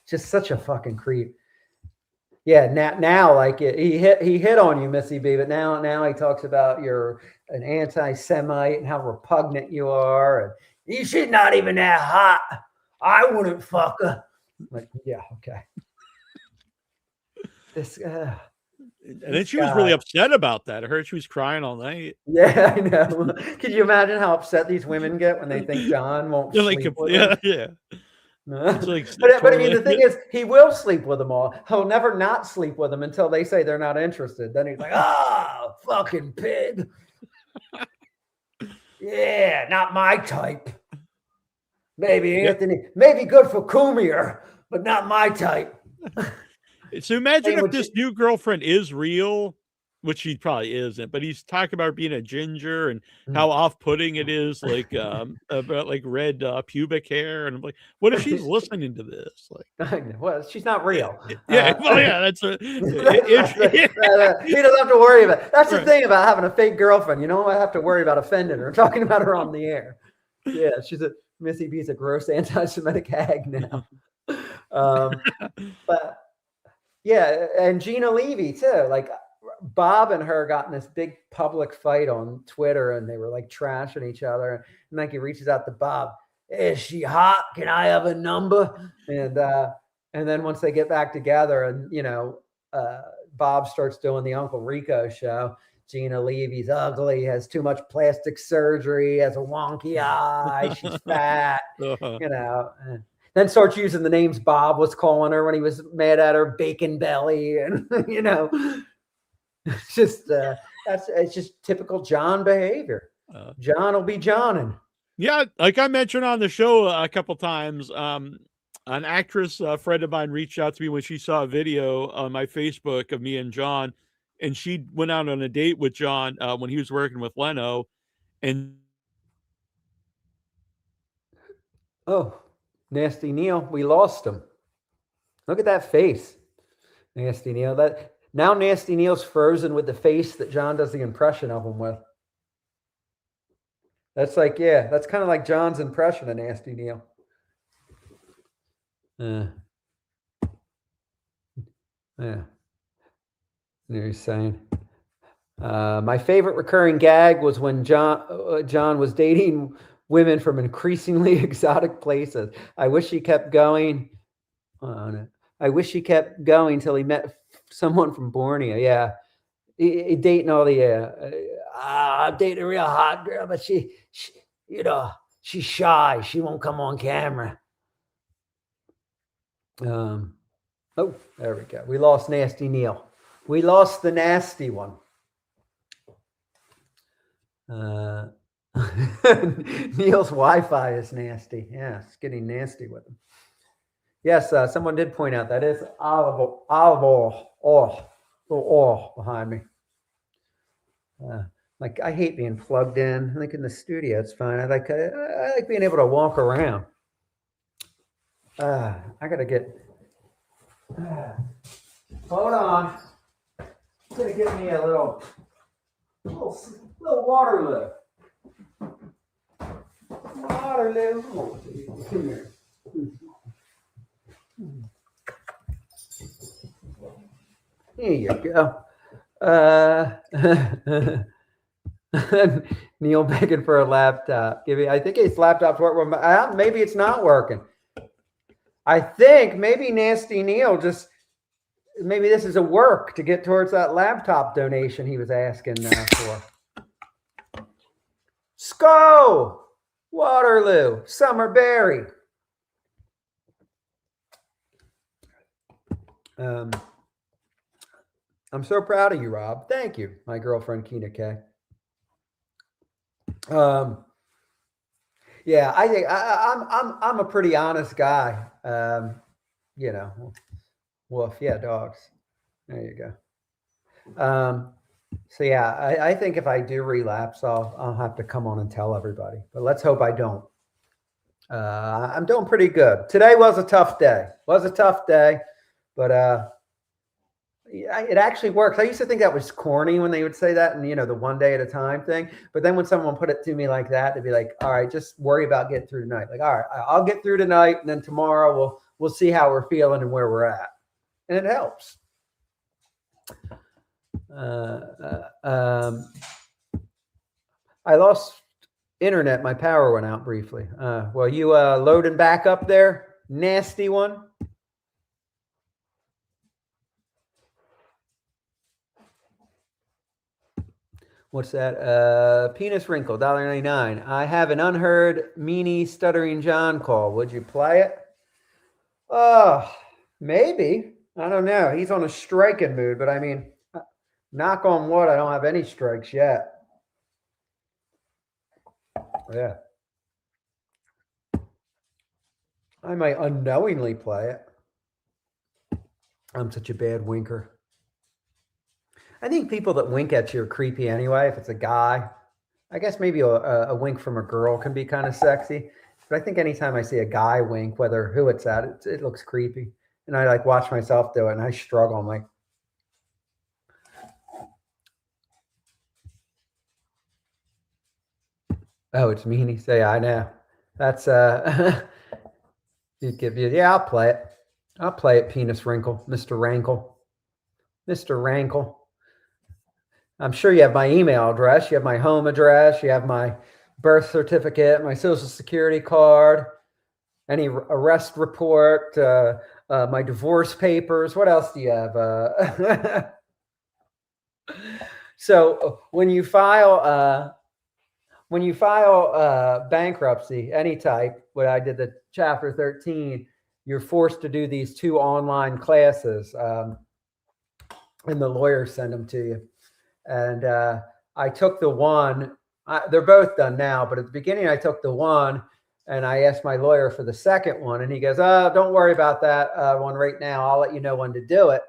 just such a fucking creep. Yeah, now like he hit on you, Missy B, but now he talks about you're an anti-Semite and how repugnant you are, and she's not even that hot. I wouldn't fuck her. Like, yeah, okay. And then she was really upset about that. I heard she was crying all night. Yeah, I know. Could you imagine how upset these women get when they think John won't sleep with them? Yeah. Like, but I mean, the thing is, he will sleep with them all. He'll never not sleep with them until they say they're not interested. Then he's like, fucking pig. Yeah, not my type. Maybe Anthony, maybe good for Coomier, but not my type. So imagine if this new girlfriend is real, which she probably isn't, but he's talking about being a ginger and how off-putting it is, like about like red pubic hair, and I'm like, what if she's listening to this? Like, well, she's not real. Yeah, that's a. He doesn't have to worry about it. That's the thing about having a fake girlfriend. You don't have to worry about offending her, talking about her on the air. Yeah, Missy B's a gross anti-Semitic hag now. But yeah, and Gina Levy too. Like Bob and her got in this big public fight on Twitter, and they were like trashing each other. And like he reaches out to Bob, "Is she hot? Can I have a number?" And then once they get back together, and Bob starts doing the Uncle Rico show. Gina Levy's ugly, has too much plastic surgery, has a wonky eye, she's fat, Then starts using the names Bob was calling her when he was mad at her, bacon belly, and it's just it's just typical John behavior. John will be Johnin'. Yeah, like I mentioned on the show a couple times, an actress, a friend of mine, reached out to me when she saw a video on my Facebook of me and John, and she went out on a date with John when he was working with Leno, and Nasty Neal, we lost him. Look at that face, Nasty Neal. Now Nasty Neal's frozen with the face that John does the impression of him with. That's like, that's kind of like John's impression of Nasty Neal. Yeah. He's saying, My favorite recurring gag was when John was dating women from increasingly exotic places. I wish he kept going. I wish he kept going till he met someone from Borneo. Yeah, he dating all the. I'm dating a real hot girl, but she, she's shy. She won't come on camera. Oh, there we go. We lost Nasty Neal. We lost the nasty one. Neil's Wi-Fi is nasty. Yeah, it's getting nasty with him. Yes, someone did point out that is olive oil behind me. Like I hate being plugged in. Like in the studio, it's fine. I like being able to walk around. I gotta get. Hold on. It's gonna give me a little Waterloo. Waterloo. Oh, come here. Here you go. Neil begging for a laptop. I think his laptop's working. Maybe it's not working. I think maybe Nasty Neal maybe this is a work to get towards that laptop donation he was asking for. Sko! Waterloo, Summerberry. I'm so proud of you, Rob. Thank you, my girlfriend Kina K. Yeah, I think I'm a pretty honest guy. Woof. Yeah, dogs. There you go. So yeah, I think if I do relapse, I'll have to come on and tell everybody. But let's hope I don't. I'm doing pretty good. Today was a tough day. But it actually works. I used to think that was corny when they would say that, and the one day at a time thing. But then when someone put it to me like that, they'd be like, "All right, just worry about getting through tonight." Like, all right, I'll get through tonight, and then tomorrow we'll see how we're feeling and where we're at, and it helps. I lost internet. My power went out briefly. Well, you loading back up there, nasty one? What's that? Penis wrinkle, $1.99. I have an unheard meanie Stuttering John call. Would you play it? Oh, maybe. I don't know. He's on a striking mood, but I mean, knock on wood, I don't have any strikes yet. Yeah. I might unknowingly play it. I'm such a bad winker. I think people that wink at you are creepy anyway. If it's a guy, I guess maybe a wink from a girl can be kind of sexy. But I think anytime I see a guy wink, whether who it's at, it looks creepy. And I like watch myself do it, and I struggle. I'm like, oh, it's meanie. Say, I know. That's yeah, I'll play it. I'll play it. Penis wrinkle, Mr. Rankle, Mr. Rankle. I'm sure you have my email address. You have my home address. You have my birth certificate, my social security card, any arrest report, my divorce papers. What else do you have? So when you file bankruptcy, any type, when I did the Chapter 13, you're forced to do these 2 online classes, and the lawyers send them to you. And I took the one. They're both done now, but at the beginning I took the one, and I asked my lawyer for the second one, and he goes, "Oh, don't worry about that one right now. I'll let you know when to do it."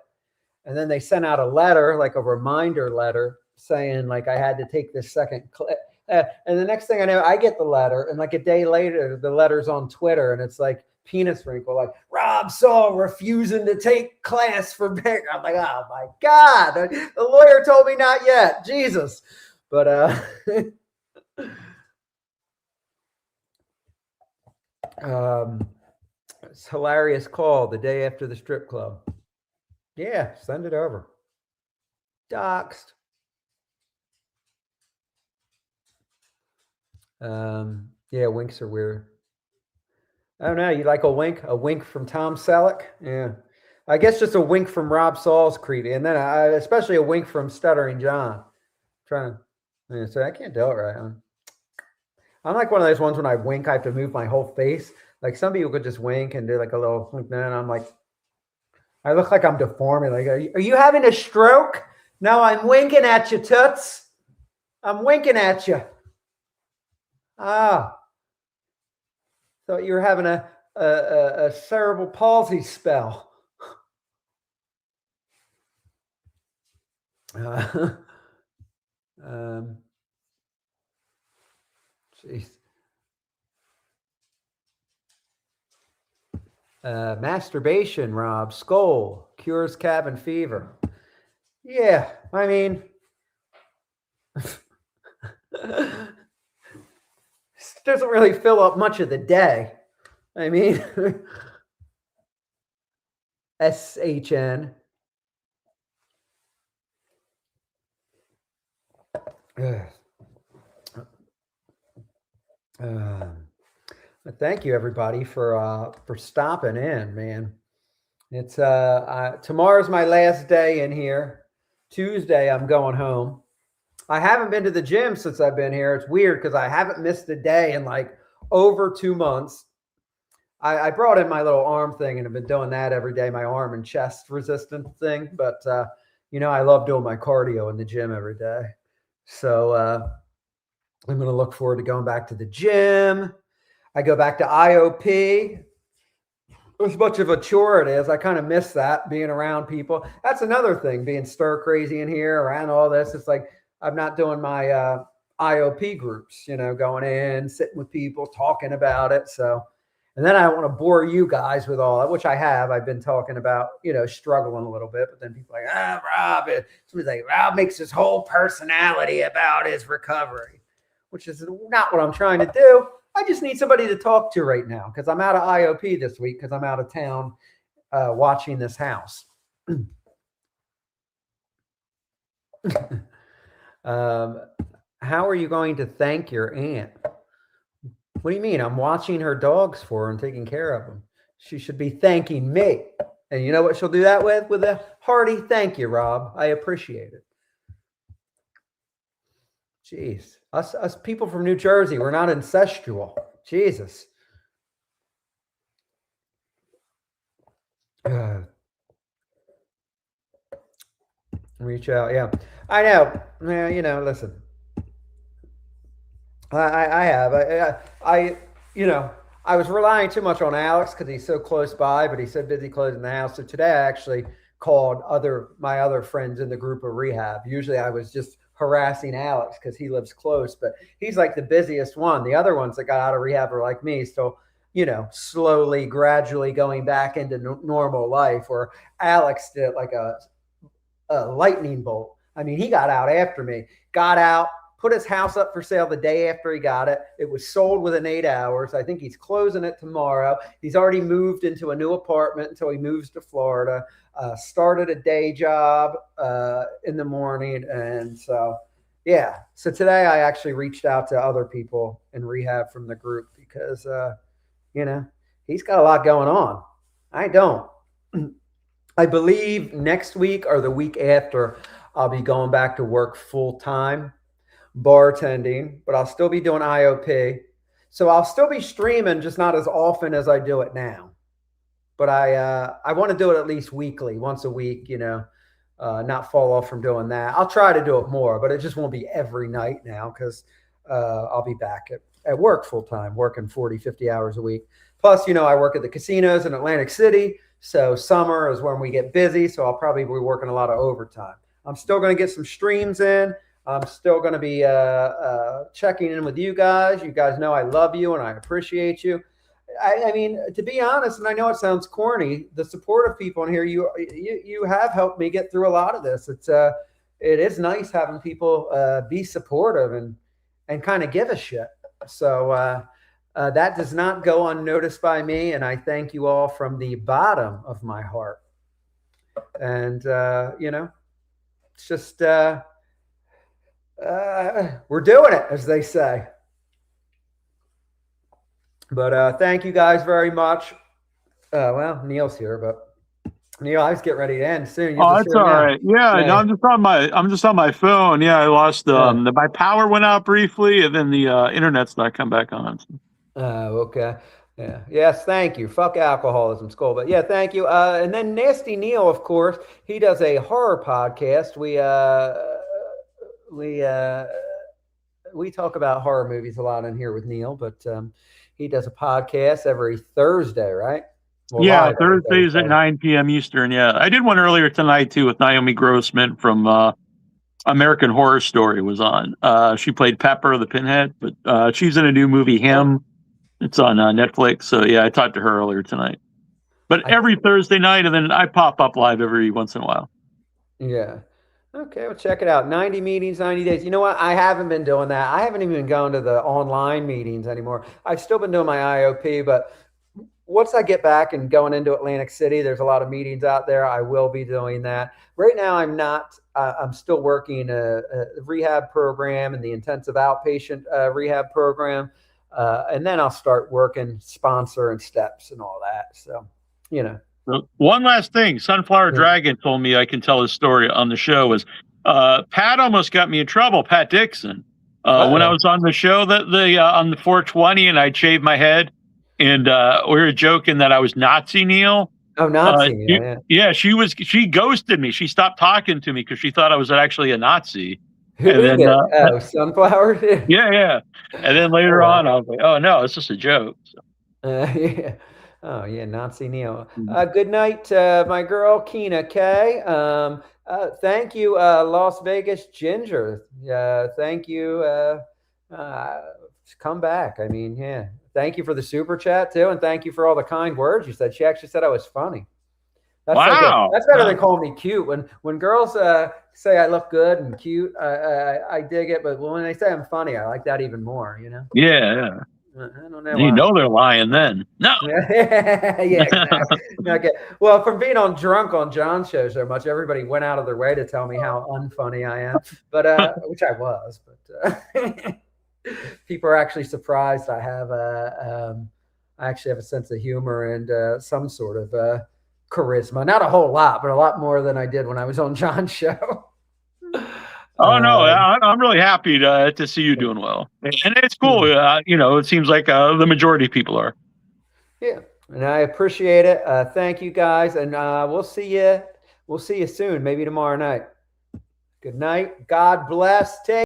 And then they sent out a letter, like a reminder letter, saying like I had to take this second class. And the next thing I know, I get the letter, and like a day later, the letter's on Twitter, and it's like penis wrinkle, like Rob Saul refusing to take class for bank. I'm like, oh my God, the lawyer told me not yet. Jesus. But it's hilarious call the day after the strip club. Yeah, send it over. Doxed. Yeah, winks are weird. I don't know. You like a wink? A wink from Tom Selleck? Yeah. I guess just a wink from Rob Saul's creepy. And then especially a wink from Stuttering John. Trying to say, I can't do it right. I'm like one of those ones when I wink, I have to move my whole face. Like some people could just wink and do like a little wink. Then I'm like, I look like I'm deforming. Like, are you having a stroke? No, I'm winking at you, toots. I'm winking at you. Ah. Thought you were having a cerebral palsy spell. Jeez. Masturbation, Rob. Skull cures cabin fever. Yeah, I mean, doesn't really fill up much of the day. I mean, SHN. Thank you, everybody, for stopping in, man. It's tomorrow's my last day in here. Tuesday, I'm going home. I haven't been to the gym since I've been here. It's weird because I haven't missed a day in like over 2 months. I brought in my little arm thing and have been doing that every day, my arm and chest resistance thing. But, I love doing my cardio in the gym every day. So I'm going to look forward to going back to the gym. I go back to IOP. As much of a chore it is, I kind of miss that, being around people. That's another thing, being stir crazy in here, around all this. It's like I'm not doing my IOP groups, going in, sitting with people, talking about it. So, and then I don't want to bore you guys with all that, which I have. I've been talking about, struggling a little bit, but then people are like, Rob, somebody's like, Rob makes his whole personality about his recovery, which is not what I'm trying to do. I just need somebody to talk to right now because I'm out of IOP this week because I'm out of town watching this house. How are you going to thank your aunt? What do you mean? I'm watching her dogs for her and taking care of them. She should be thanking me. And you know what she'll do that with? With a hearty thank you, Rob. I appreciate it. Jeez. Us people from New Jersey, we're not incestual. Jesus. Reach out. Yeah, I know. Yeah, listen. I have. I was relying too much on Alex because he's so close by, but he's so busy closing the house. So today I actually called my other friends in the group of rehab. Usually I was just harassing Alex because he lives close, but he's like the busiest one. The other ones that got out of rehab are like me, still, slowly, gradually going back into normal life. Or Alex did like a lightning bolt. I mean, he got out after me, got out, put his house up for sale the day after he got it. It was sold within 8 hours. I think he's closing it tomorrow. He's already moved into a new apartment until he moves to Florida. Started a day job in the morning. And so, yeah. So today I actually reached out to other people in rehab from the group because, he's got a lot going on. I don't. I believe next week or the week after, I'll be going back to work full time, bartending, but I'll still be doing IOP. So I'll still be streaming, just not as often as I do it now. But I want to do it at least weekly, once a week, not fall off from doing that. I'll try to do it more, but it just won't be every night now because I'll be back at work full time, working 40, 50 hours a week. Plus, I work at the casinos in Atlantic City. So summer is when we get busy. So I'll probably be working a lot of overtime. I'm still going to get some streams in. I'm still going to be checking in with you guys. You guys know I love you and I appreciate you. I mean, to be honest, and I know it sounds corny, the support of people in here, you have helped me get through a lot of this. It is nice having people be supportive and kind of give a shit. So that does not go unnoticed by me, and I thank you all from the bottom of my heart. And it's just we're doing it, as they say. But thank you guys very much. Well, Neil's here, but Neil, I was getting ready to end soon. You're Oh, just that's here all now. right. Yeah, no, I'm just on my phone. Yeah, I lost my power went out briefly, and then the internet's not come back on. Oh, okay. Yeah. Yes, thank you. Fuck alcoholism, skull. But yeah, thank you. And then Nasty Neal, of course, he does a horror podcast. We talk about horror movies a lot in here with Neil, but he does a podcast every Thursday, right? Well, Yeah, live every Thursdays at 9 p.m. Eastern. Yeah, I did one earlier tonight too with Naomi Grossman from American Horror Story was on. She played Pepper the Pinhead, but she's in a new movie, Him. It's on Netflix. So yeah, I talked to her earlier tonight. But every Thursday night, and then I pop up live every once in a while. Yeah. Okay, well, check it out. 90 meetings, 90 days. You know what? I haven't been doing that. I haven't even been going to the online meetings anymore. I've still been doing my IOP, but once I get back and going into Atlantic City, there's a lot of meetings out there. I will be doing that. Right now, I'm not. I'm still working a rehab program and the intensive outpatient rehab program. And then I'll start working sponsor and steps and all that. So, you know. One last thing, Sunflower Dragon told me I can tell his story on the show was Pat almost got me in trouble, Pat Dixon, when I was on the show on the 420 and I'd shaved my head and we were joking that I was Nazi Neal. Oh, Nazi Neal, yeah. She ghosted me. She stopped talking to me because she thought I was actually a Nazi. Who and then, Sunflower? yeah. And then later on, I was like, oh no, it's just a joke. So. Yeah. Oh yeah, Nazi Neal. Good night, my girl Keena K. Thank you, Las Vegas Ginger. Thank you. Come back. I mean, yeah. Thank you for the super chat too, and thank you for all the kind words you said. She actually said I was funny. That's wow, that's better than calling me cute. When girls say I look good and cute, I dig it. But when they say I'm funny, I like that even more. You know? Yeah. I don't know. You know they're lying then. No. Yeah, exactly. Okay. Well, from being drunk on John's show so much, everybody went out of their way to tell me how unfunny I am. But which I was. But people are actually surprised. I actually have a sense of humor and some sort of charisma. Not a whole lot, but a lot more than I did when I was on John's show. Oh no, I'm really happy to see you doing well, and it's cool. It seems like the majority of people are. Yeah, and I appreciate it. Thank you guys, and we'll see you. We'll see you soon. Maybe tomorrow night. Good night. God bless. Take